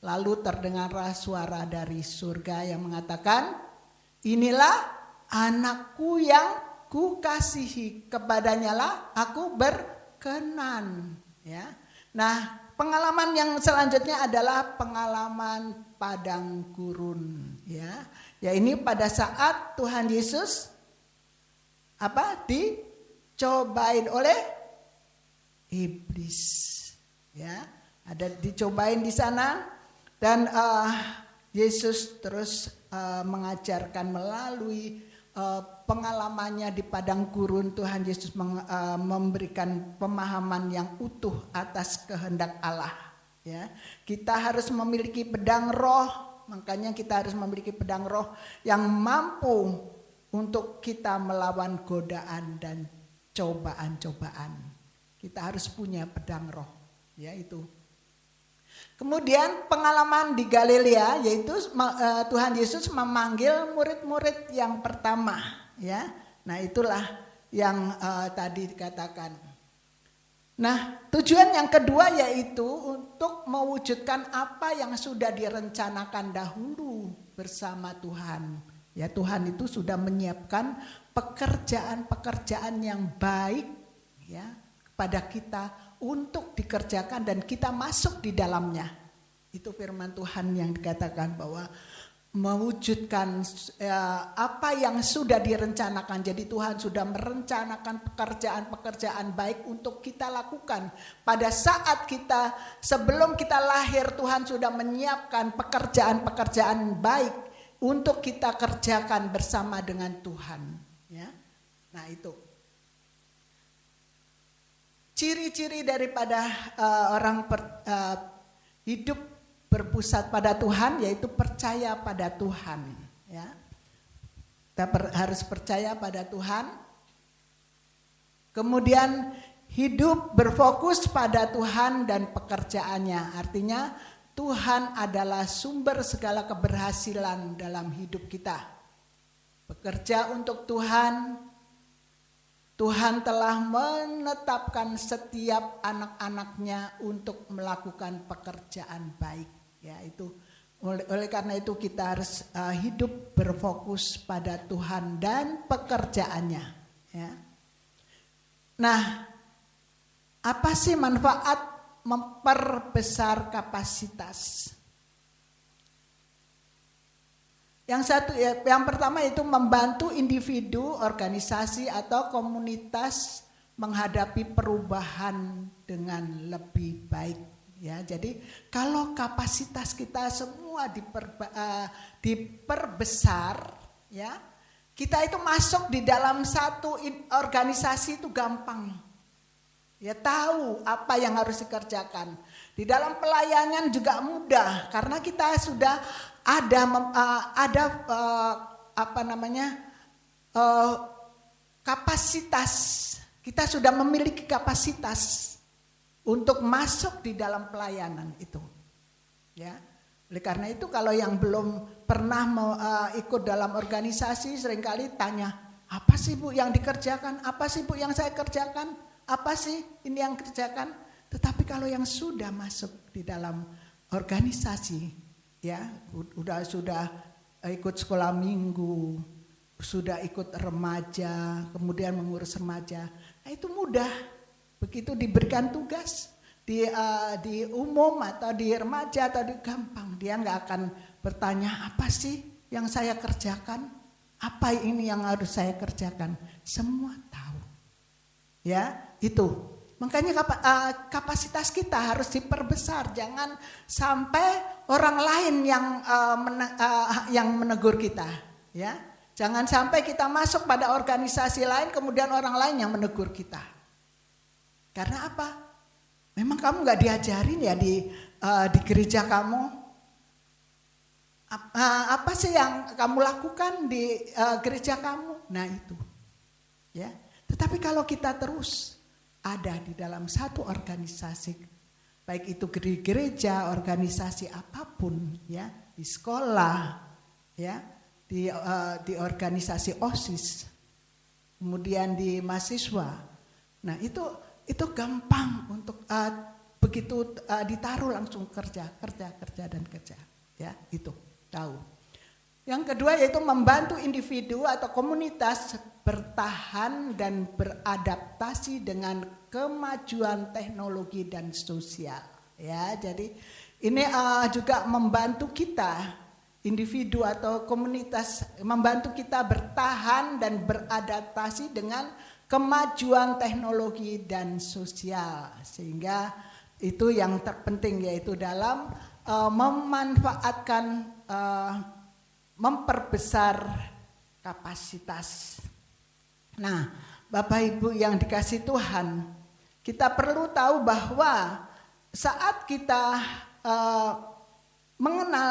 Lalu terdengarlah suara dari surga yang mengatakan, inilah anakku yang kukasihi, kepadanya lah aku berkenan. Ya. Nah, pengalaman yang selanjutnya adalah pengalaman padang gurun. Ya ini pada saat Tuhan Yesus dicobain oleh iblis. Ya, ada dicobain di sana. Dan Yesus terus mengajarkan melalui pengalamannya di padang gurun. Tuhan Yesus memberikan pemahaman yang utuh atas kehendak Allah. Ya, kita harus memiliki pedang roh, makanya kita harus memiliki pedang roh yang mampu untuk kita melawan godaan dan cobaan-cobaan. Kita harus punya pedang roh, ya itu. Kemudian pengalaman di Galilea, yaitu Tuhan Yesus memanggil murid-murid yang pertama, ya. Nah, itulah yang tadi dikatakan. Nah, tujuan yang kedua yaitu untuk mewujudkan apa yang sudah direncanakan dahulu bersama Tuhan. Ya, Tuhan itu sudah menyiapkan pekerjaan-pekerjaan yang baik, ya, kepada kita untuk dikerjakan dan kita masuk di dalamnya. Itu firman Tuhan yang dikatakan bahwa mewujudkan apa yang sudah direncanakan. Jadi Tuhan sudah merencanakan pekerjaan-pekerjaan baik untuk kita lakukan. Pada saat kita, sebelum kita lahir, Tuhan sudah menyiapkan pekerjaan-pekerjaan baik untuk kita kerjakan bersama dengan Tuhan. Ya, nah itu. Ciri-ciri daripada orang hidup berpusat pada Tuhan yaitu percaya pada Tuhan. Ya, kita harus percaya pada Tuhan. Kemudian hidup berfokus pada Tuhan dan pekerjaannya. Artinya Tuhan adalah sumber segala keberhasilan dalam hidup kita. Bekerja untuk Tuhan. Tuhan telah menetapkan setiap anak-anaknya untuk melakukan pekerjaan baik. Ya, itu oleh karena itu kita harus hidup berfokus pada Tuhan dan pekerjaannya. Ya. Nah, apa sih manfaat memperbesar kapasitas? Yang pertama itu membantu individu, organisasi atau komunitas menghadapi perubahan dengan lebih baik. Ya, jadi kalau kapasitas kita semua diperbesar, ya, kita itu masuk di dalam satu organisasi itu gampang. Ya, tahu apa yang harus dikerjakan. Di dalam pelayanan juga mudah karena kita sudah ada kapasitas. Kita sudah memiliki kapasitas untuk masuk di dalam pelayanan itu. Ya. Oleh karena itu kalau yang belum pernah ikut dalam organisasi seringkali tanya, apa sih Bu yang dikerjakan? Apa sih Bu yang saya kerjakan? Apa sih ini yang kerjakan? Tetapi kalau yang sudah masuk di dalam organisasi, ya, sudah ikut sekolah minggu, sudah ikut remaja, kemudian mengurus remaja, nah itu mudah. Begitu diberikan tugas di umum atau di remaja atau di gampang, dia nggak akan bertanya apa sih yang saya kerjakan, apa ini yang harus saya kerjakan, semua tahu. Ya, itu. Makanya kapasitas kita harus diperbesar, jangan sampai orang lain yang menegur kita, ya. Jangan sampai kita masuk pada organisasi lain kemudian orang lain yang menegur kita. Karena apa? Memang kamu nggak diajarin ya di gereja kamu? Apa sih yang kamu lakukan di gereja kamu? Nah itu, ya. Tetapi kalau kita terus ada di dalam satu organisasi, baik itu di gereja, organisasi apapun, ya, di sekolah, ya, di organisasi OSIS, kemudian di mahasiswa. Nah itu gampang untuk begitu ditaruh langsung kerja dan kerja, ya, itu tahu. Yang kedua yaitu membantu individu atau komunitas bertahan dan beradaptasi dengan kemajuan teknologi dan sosial. Ya, jadi ini juga membantu kita, individu atau komunitas, membantu kita bertahan dan beradaptasi dengan kemajuan teknologi dan sosial. Sehingga itu yang terpenting yaitu dalam memanfaatkan memperbesar kapasitas. Nah, Bapak Ibu yang dikasih Tuhan, kita perlu tahu bahwa saat kita mengenal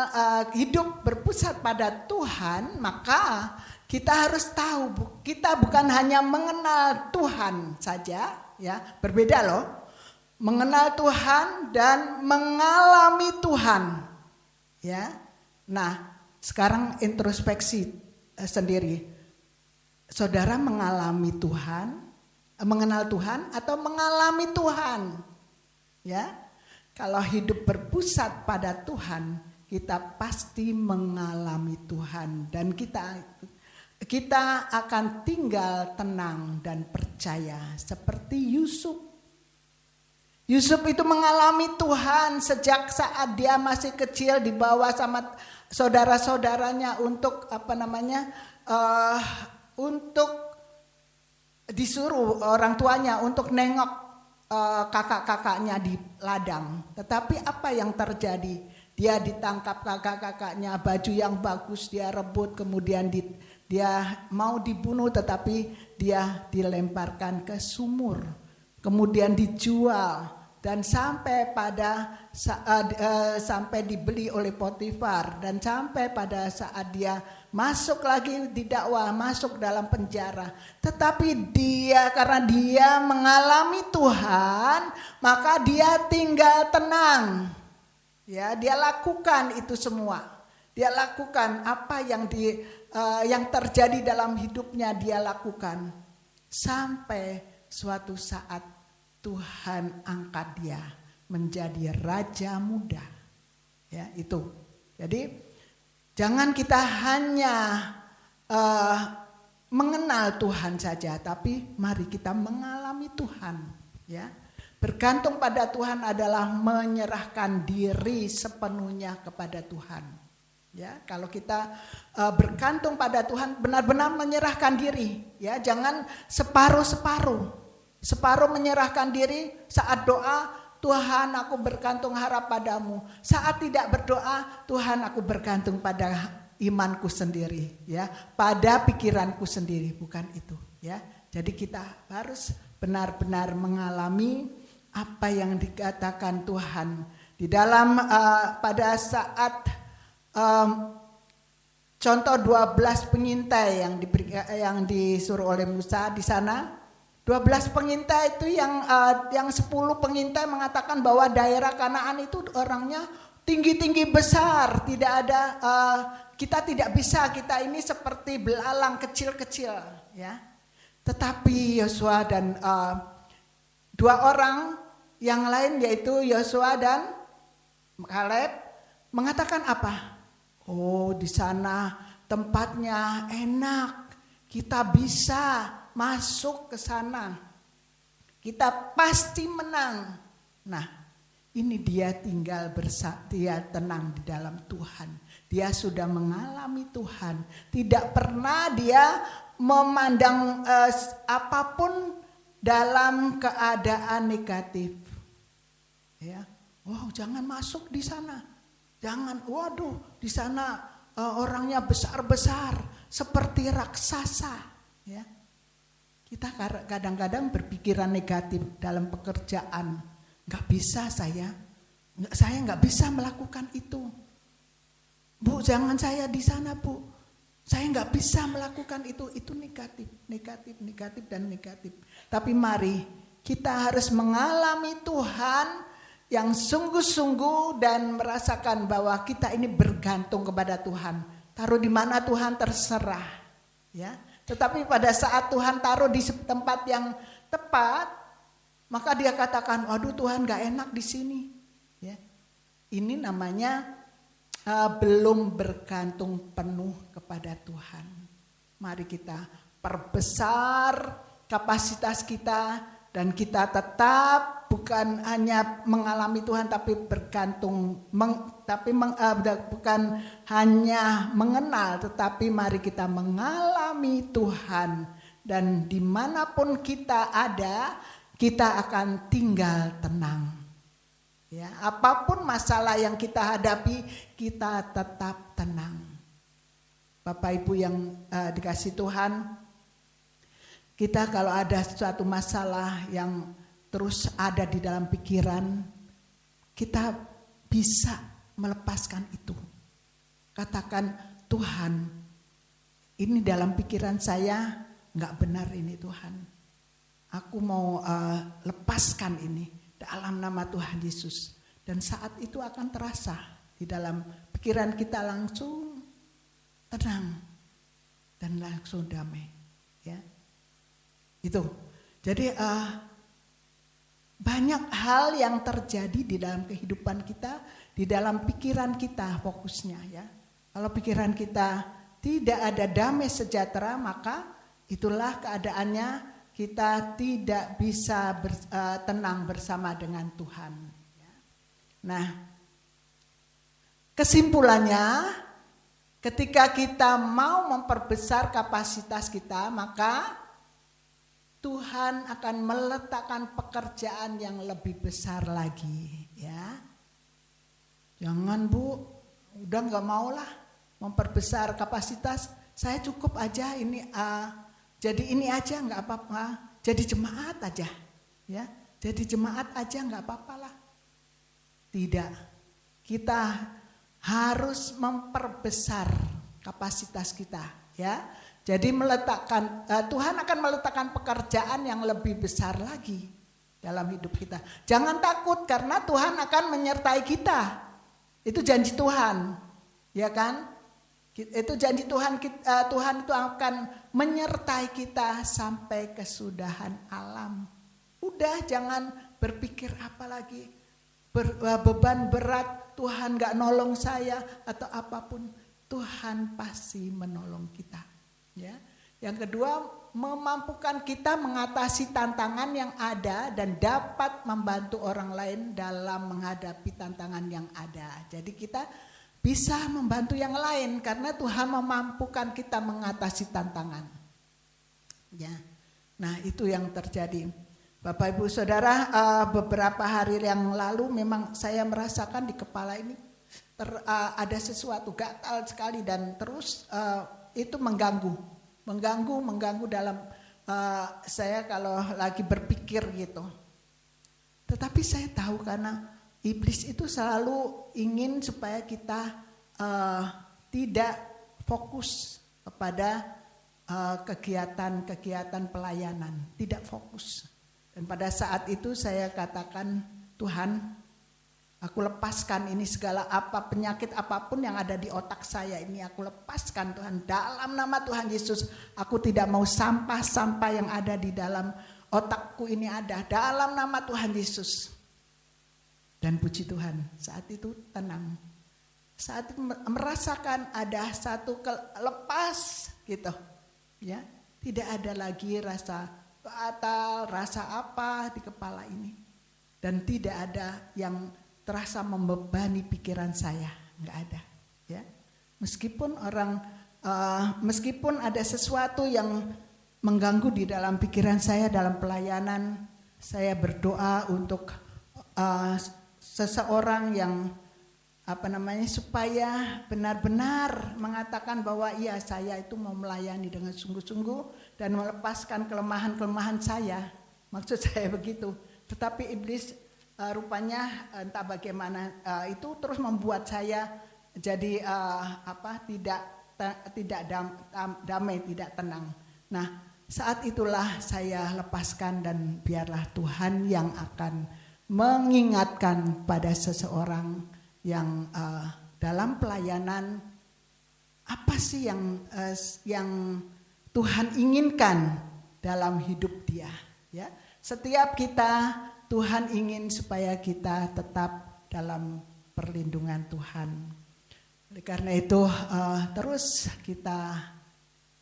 hidup berpusat pada Tuhan, maka kita harus tahu kita bukan hanya mengenal Tuhan saja, ya, berbeda loh. Mengenal Tuhan dan mengalami Tuhan, ya. Nah, sekarang introspeksi sendiri. Saudara mengalami Tuhan, mengenal Tuhan atau mengalami Tuhan? Ya. Kalau hidup berpusat pada Tuhan, kita pasti mengalami Tuhan dan kita akan tinggal tenang dan percaya seperti Yusuf. Yusuf itu mengalami Tuhan sejak saat dia masih kecil dibawa saudara-saudaranya untuk untuk disuruh orang tuanya untuk nengok kakak-kakaknya di ladang. Tetapi apa yang terjadi? Dia ditangkap kakak-kakaknya, baju yang bagus dia rebut, kemudian dia mau dibunuh, tetapi dia dilemparkan ke sumur, kemudian dijual. Dan sampai dibeli oleh Potifar, dan sampai pada saat dia masuk lagi didakwa, masuk dalam penjara. Tetapi karena dia mengalami Tuhan, maka dia tinggal tenang. Ya, dia lakukan itu semua. Dia lakukan apa yang terjadi dalam hidupnya, dia lakukan sampai suatu saat Tuhan angkat dia menjadi raja muda. Ya, itu. Jadi jangan kita hanya mengenal Tuhan saja, tapi mari kita mengalami Tuhan. Ya, bergantung pada Tuhan adalah menyerahkan diri sepenuhnya kepada Tuhan. Ya, kalau kita bergantung pada Tuhan, benar-benar menyerahkan diri. Ya, jangan separuh-separuh. Separuh menyerahkan diri saat doa, Tuhan aku bergantung harap padamu. Saat tidak berdoa, Tuhan aku bergantung pada imanku sendiri, ya, pada pikiranku sendiri, bukan itu, ya. Jadi kita harus benar-benar mengalami apa yang dikatakan Tuhan di dalam pada saat contoh 12 pengintai yang disuruh oleh Musa di sana. 12 pengintai itu yang 10 pengintai mengatakan bahwa daerah Kanaan itu orangnya tinggi-tinggi besar, tidak ada kita tidak bisa, kita ini seperti belalang kecil-kecil, ya. Tetapi Yosua dan 2 orang yang lain, yaitu Yosua dan Kaleb, mengatakan apa? Oh, di sana tempatnya enak, kita bisa masuk ke sana, kita pasti menang. Nah, ini dia tinggal dia tenang di dalam Tuhan. Dia sudah mengalami Tuhan. Tidak pernah dia memandang apapun dalam keadaan negatif. Ya, wow, jangan masuk di sana. Jangan, waduh, di sana orangnya besar-besar seperti raksasa. Ya. Kita kadang-kadang berpikiran negatif dalam pekerjaan. Nggak bisa saya nggak bisa melakukan itu. Bu, jangan saya di sana, Bu. Saya nggak bisa melakukan itu negatif dan negatif. Tapi mari kita harus mengalami Tuhan yang sungguh-sungguh dan merasakan bahwa kita ini bergantung kepada Tuhan. Taruh di mana Tuhan terserah, ya. Tetapi pada saat Tuhan taruh di tempat yang tepat, maka dia katakan, waduh Tuhan gak enak di sini. Ya. Ini namanya belum bergantung penuh kepada Tuhan. Mari kita perbesar kapasitas kita dan kita tetap bukan hanya mengalami Tuhan tapi bergantung, bukan hanya mengenal, tetapi mari kita mengalami Tuhan, dan dimanapun kita ada, kita akan tinggal tenang. Ya, apapun masalah yang kita hadapi, kita tetap tenang. Bapak Ibu yang dikasihi Tuhan, kita kalau ada suatu masalah yang terus ada di dalam pikiran, kita bisa melepaskan itu. Katakan, Tuhan, ini dalam pikiran saya gak benar ini Tuhan. Aku mau lepaskan ini dalam nama Tuhan Yesus. Dan saat itu akan terasa di dalam pikiran kita langsung tenang dan langsung damai. Ya, itu. Jadi banyak hal yang terjadi di dalam kehidupan kita, di dalam pikiran kita fokusnya, ya. Kalau pikiran kita tidak ada damai sejahtera, maka itulah keadaannya kita tidak bisa tenang bersama dengan Tuhan. Nah, kesimpulannya Ketika kita mau memperbesar kapasitas kita, maka Tuhan akan meletakkan pekerjaan yang lebih besar lagi, ya. Jangan Bu, udah nggak mau lah memperbesar kapasitas. Saya cukup aja ini, jadi ini aja nggak apa-apa. Jadi jemaat aja, ya. Jadi jemaat aja nggak apa-apa lah. Tidak, kita harus memperbesar kapasitas kita, ya. Jadi Tuhan akan meletakkan pekerjaan yang lebih besar lagi dalam hidup kita. Jangan takut karena Tuhan akan menyertai kita. Itu janji Tuhan, ya kan? Itu janji Tuhan. Tuhan itu akan menyertai kita sampai kesudahan alam. Udah, jangan berpikir apa lagi. Beban berat, Tuhan gak nolong saya atau apapun, Tuhan pasti menolong kita, ya. Yang kedua, memampukan kita mengatasi tantangan yang ada dan dapat membantu orang lain dalam menghadapi tantangan yang ada. Jadi kita bisa membantu yang lain karena Tuhan memampukan kita mengatasi tantangan, ya. Nah, itu yang terjadi. Bapak Ibu Saudara, beberapa hari yang lalu memang saya merasakan di kepala ini ada sesuatu gatal sekali dan terus itu mengganggu dalam saya kalau lagi berpikir gitu. Tetapi saya tahu karena iblis itu selalu ingin supaya kita tidak fokus kepada kegiatan pelayanan, tidak fokus. Dan pada saat itu saya katakan, Tuhan, aku lepaskan ini segala penyakit apapun yang ada di otak saya ini, aku lepaskan Tuhan. Dalam nama Tuhan Yesus, aku tidak mau sampah-sampah yang ada di dalam otakku ini ada. Dalam nama Tuhan Yesus. Dan puji Tuhan, saat itu tenang. Saat itu merasakan ada satu lepas gitu. Ya, tidak ada lagi rasa atau rasa apa di kepala ini, dan tidak ada yang terasa membebani pikiran saya, nggak ada, ya. Meskipun ada sesuatu yang mengganggu di dalam pikiran saya dalam pelayanan, saya berdoa untuk seseorang yang supaya benar-benar mengatakan bahwa iya, saya itu mau melayani dengan sungguh-sungguh dan melepaskan kelemahan-kelemahan saya. Maksud saya begitu. Tetapi iblis rupanya entah bagaimana itu terus membuat saya jadi tidak damai, tidak tenang. Nah, saat itulah saya lepaskan dan biarlah Tuhan yang akan mengingatkan pada seseorang yang dalam pelayanan apa sih yang Tuhan inginkan dalam hidup dia, ya. Setiap kita Tuhan ingin supaya kita tetap dalam perlindungan Tuhan. Oleh karena itu terus kita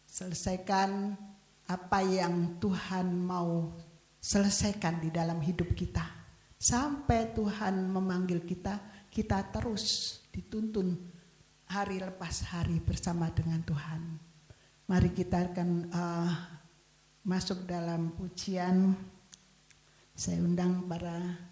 selesaikan apa yang Tuhan mau selesaikan di dalam hidup kita. Sampai Tuhan memanggil kita, kita terus dituntun hari lepas hari bersama dengan Tuhan. Mari kita akan masuk dalam pujian. Saya undang para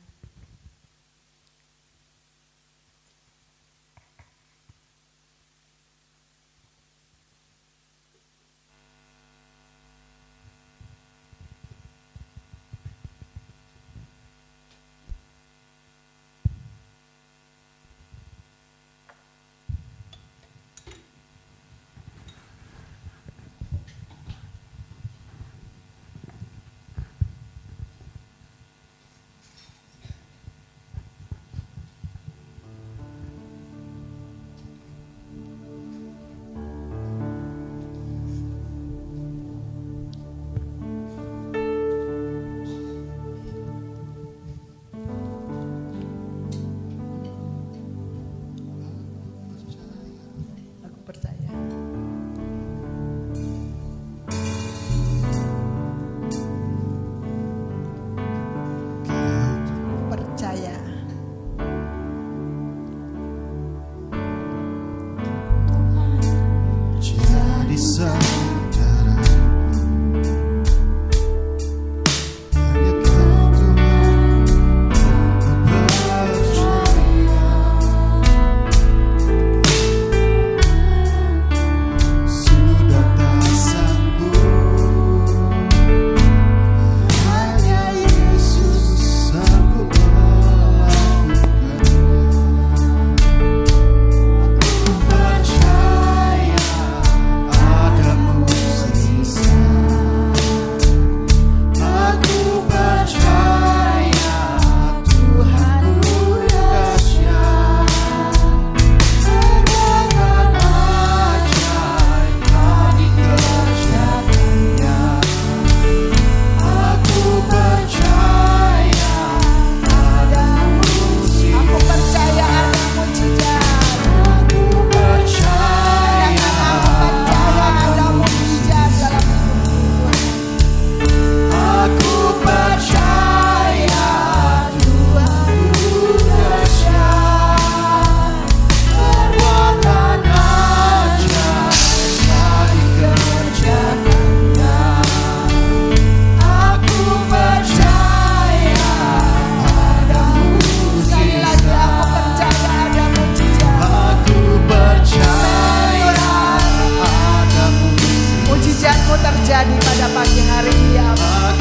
terjadi pada pagi hari ini ya Allah.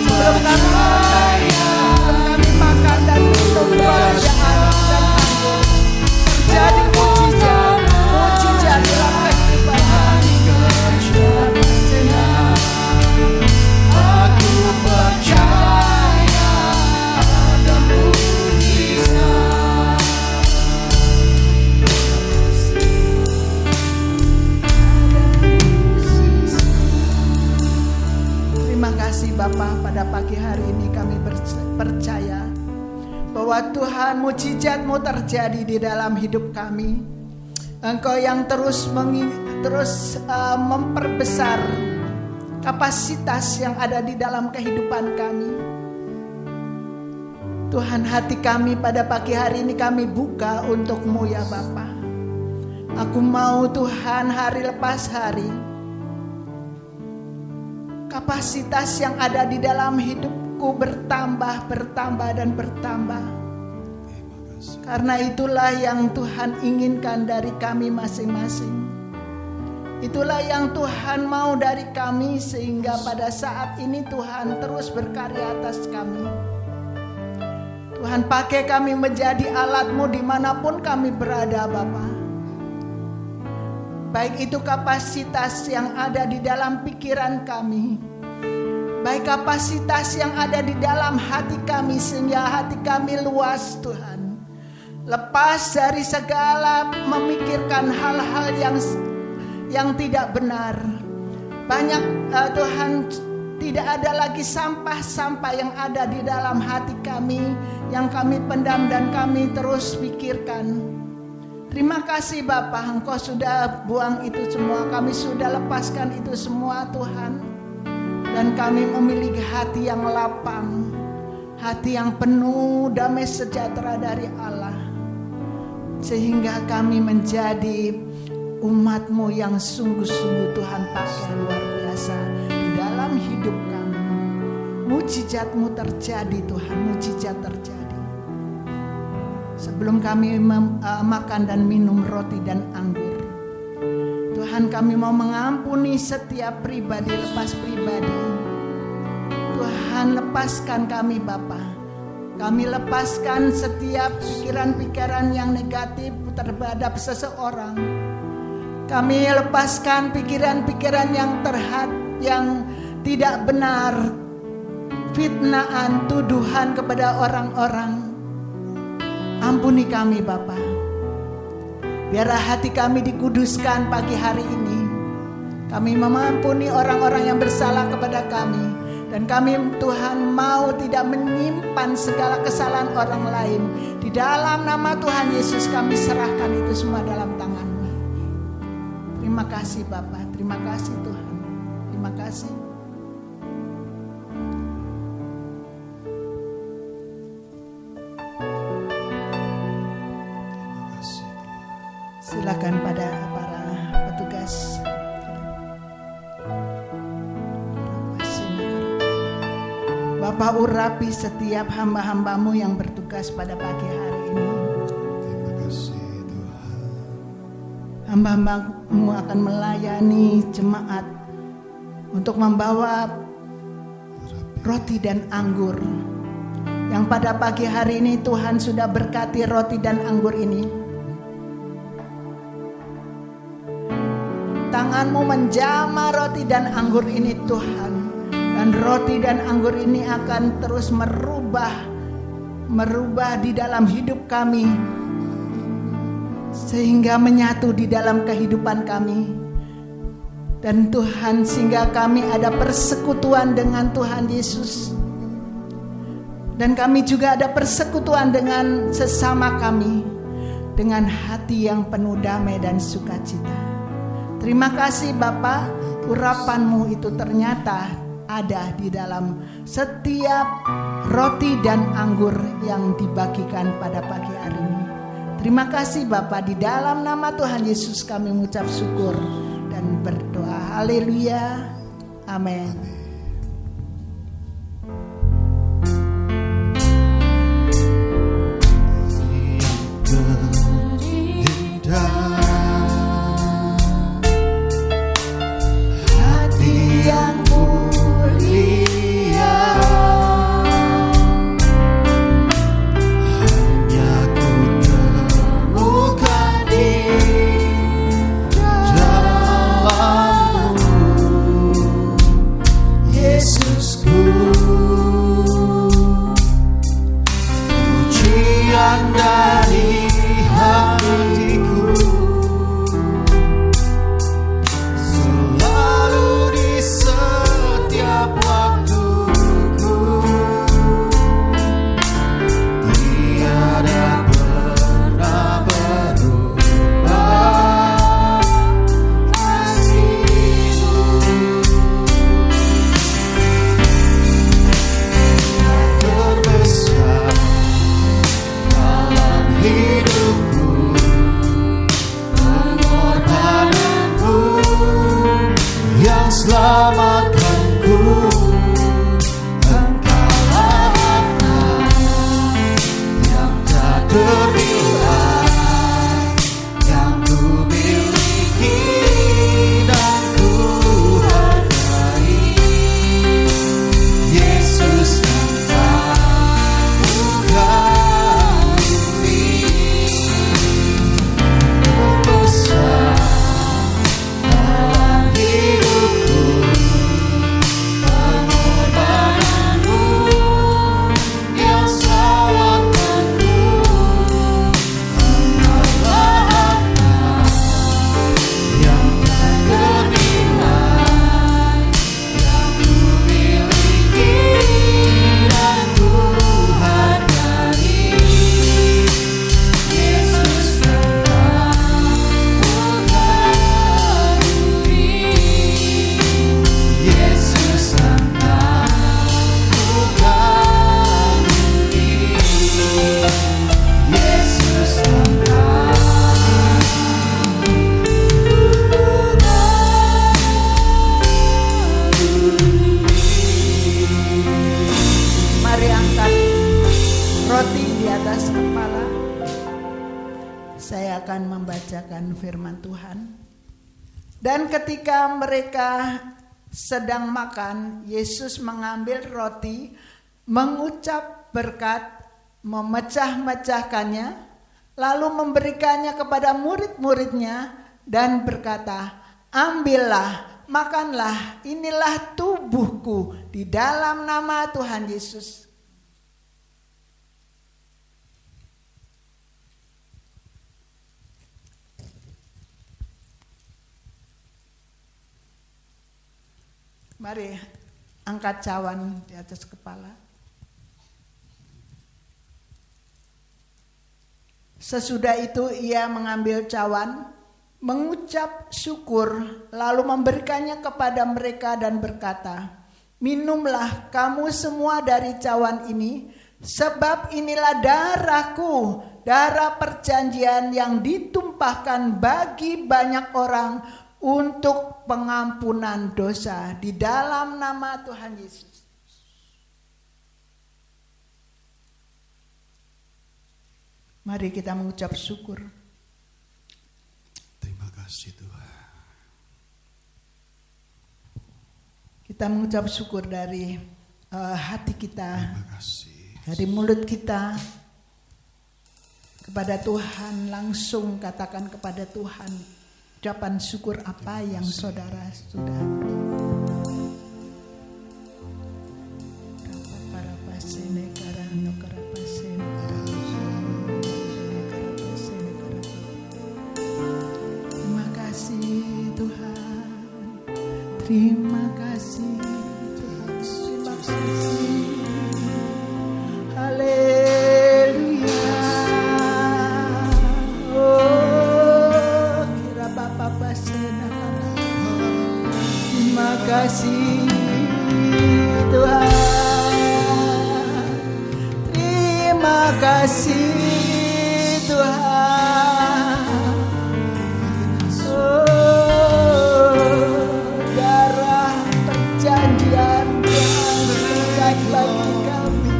Sebelum kami makan dan minum roti dan anggur, terjadi mujizat dalam kehidupan kami. Aku percaya ada mujizat. Terima kasih Bapa, pada pagi hari ini kami percaya bahwa Tuhan mujizat-Mu terjadi di dalam hidup kami. Engkau yang terus memperbesar kapasitas yang ada di dalam kehidupan kami. Tuhan, hati kami pada pagi hari ini kami buka untuk-Mu ya Bapa. Aku mau Tuhan hari lepas hari, kapasitas yang ada di dalam hidupku bertambah dan bertambah. Karena itulah yang Tuhan inginkan dari kami masing-masing. Itulah yang Tuhan mau dari kami, sehingga pada saat ini Tuhan terus berkarya atas kami. Tuhan, pakai kami menjadi alat-Mu dimanapun kami berada Bapa. Baik itu kapasitas yang ada di dalam pikiran kami, baik kapasitas yang ada di dalam hati kami, sehingga hati kami luas Tuhan. Lepas dari segala memikirkan hal-hal yang tidak benar. Banyak Tuhan, tidak ada lagi sampah-sampah yang ada di dalam hati kami, yang kami pendam dan kami terus pikirkan. Terima kasih Bapa, Engkau sudah buang itu semua, kami sudah lepaskan itu semua Tuhan. Dan kami memiliki hati yang lapang, hati yang penuh damai sejahtera dari Allah. Sehingga kami menjadi umat-Mu yang sungguh-sungguh Tuhan pakai luar biasa di dalam hidup kami. Mujizat-Mu terjadi Tuhan, mujizat terjadi. Sebelum kami makan dan minum roti dan anggur, Tuhan, kami mau mengampuni setiap pribadi lepas pribadi. Tuhan, lepaskan kami Bapa. Kami lepaskan setiap pikiran-pikiran yang negatif terhadap seseorang. Kami lepaskan pikiran-pikiran yang tidak benar, fitnaan, tuduhan kepada orang-orang. Ampuni kami Bapa. Biarlah hati kami dikuduskan pagi hari ini. Kami mengampuni orang-orang yang bersalah kepada kami. Dan kami Tuhan mau tidak menyimpan segala kesalahan orang lain. Di dalam nama Tuhan Yesus kami serahkan itu semua dalam tangan-Mu. Terima kasih Bapa, terima kasih Tuhan. Terima kasih. Silakan pada para petugas. Bapa, urapi setiap hamba-hamba-Mu yang bertugas pada pagi hari ini. Terima kasih Tuhan. Hamba-hamba-Mu akan melayani jemaat untuk membawa roti dan anggur. Yang pada pagi hari ini Tuhan sudah berkati roti dan anggur ini. Tangan-Mu menjamah roti dan anggur ini Tuhan. Dan roti dan anggur ini akan terus merubah di dalam hidup kami, sehingga menyatu di dalam kehidupan kami. Dan Tuhan, sehingga kami ada persekutuan dengan Tuhan Yesus. Dan kami juga ada persekutuan dengan sesama kami, dengan hati yang penuh damai dan sukacita. Terima kasih Bapa, urapan-Mu itu ternyata ada di dalam setiap roti dan anggur yang dibagikan pada pagi hari ini. Terima kasih Bapa, di dalam nama Tuhan Yesus kami mengucap syukur dan berdoa. Haleluya. Amin. Hati yang akan membacakan firman Tuhan. Dan ketika mereka sedang makan, Yesus mengambil roti, mengucap berkat, memecah-mecahkannya, lalu memberikannya kepada murid-muridnya dan berkata, "Ambillah, makanlah, inilah tubuhku," di dalam nama Tuhan Yesus. Mari angkat cawan di atas kepala. Sesudah itu ia mengambil cawan, mengucap syukur, lalu memberikannya kepada mereka dan berkata, "Minumlah kamu semua dari cawan ini, sebab inilah darahku, darah perjanjian yang ditumpahkan bagi banyak orang untuk pengampunan dosa, di dalam nama Tuhan Yesus." Mari kita mengucap syukur. Terima kasih Tuhan. Kita mengucap syukur dari hati kita, Terima kasih. dari mulut kita kepada Tuhan. Langsung katakan kepada Tuhan ucapan syukur apa yang saudara sudah. Terima kasih Tuhan, terima kasih Tuhan, terima kasih. Haleluya. Oh, kira Bapa senang. Terima kasih Tuhan, terima kasih Tuhan. Oh, darah perjanjian yang diberikan bagi kami.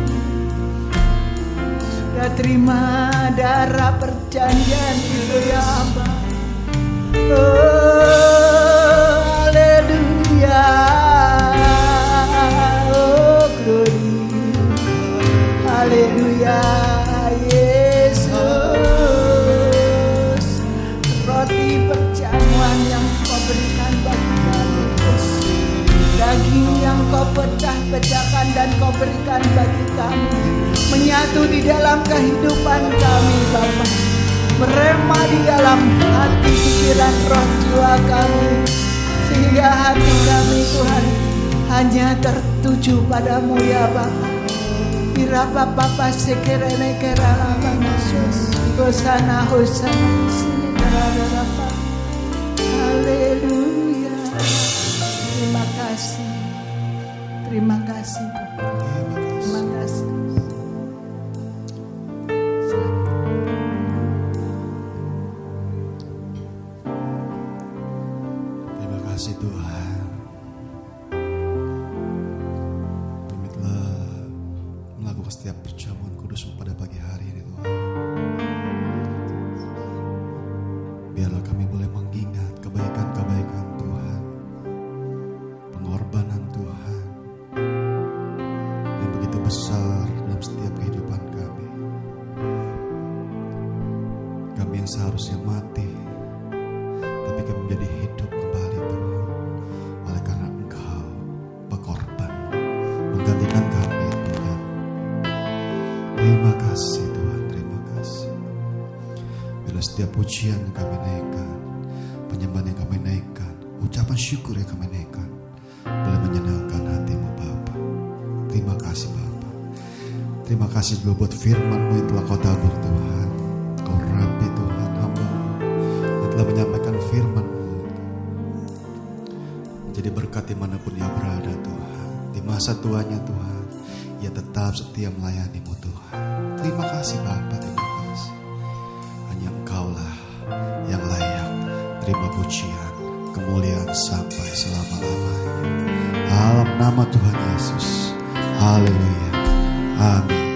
Sudah terima darah perjanjian itu ya Aba. Oh, haleluya. Oh, glory. Haleluya, Yesus. Roti perjamuan yang Kau berikan bagi kami, daging yang Kau pecah-pecahkan dan Kau berikan bagi kami, menyatu di dalam kehidupan kami Bapa, merema di dalam hati, pikiran, roh, jiwa kami, sehingga hati kami Tuhan hanya tertuju padamu ya Bapa. Irapa Papa sekerene kerala Yesus, hosana hosana sini kerala Bapa. Haleluya. Terima kasih. Terima kasih Bapa. Terima kasih. Terima kasih Tuhan. Tumitlah melakukan setiap perjamuan kudus pada pagi hari ini Tuhan. Biarlah kami boleh mengingat kebaikan-kebaikan Tuhan, pengorbanan Tuhan yang begitu besar dalam setiap kehidupan kami. Kami yang seharusnya mati, tapi kami menjadi hidup kembali Tuhan, oleh karena Engkau berkorban menggantikan kami Tuhan. Terima kasih Tuhan, terima kasih. Bila setiap pujian yang kami naikkan, penyembahan yang kami naikkan, ucapan syukur yang kami naikkan, boleh menyenangkan hatimu Bapa. Terima kasih Bapa. Terima kasih juga buat firman-Mu yang telah Kau tabur Tuhan. Kau rapi Tuhan, hamba yang telah menyampaikan firman-Mu menjadi berkat dimanapun ia berada Tuhan. Di masa tuanya Tuhan, ia tetap setia melayani-Mu Tuhan. Terima kasih Bapa, terima kasih. Hanya Engkaulah yang layak terima pujian, kemuliaan sampai selama-lamanya. Dalam nama Tuhan Yesus. Haleluya. Amin.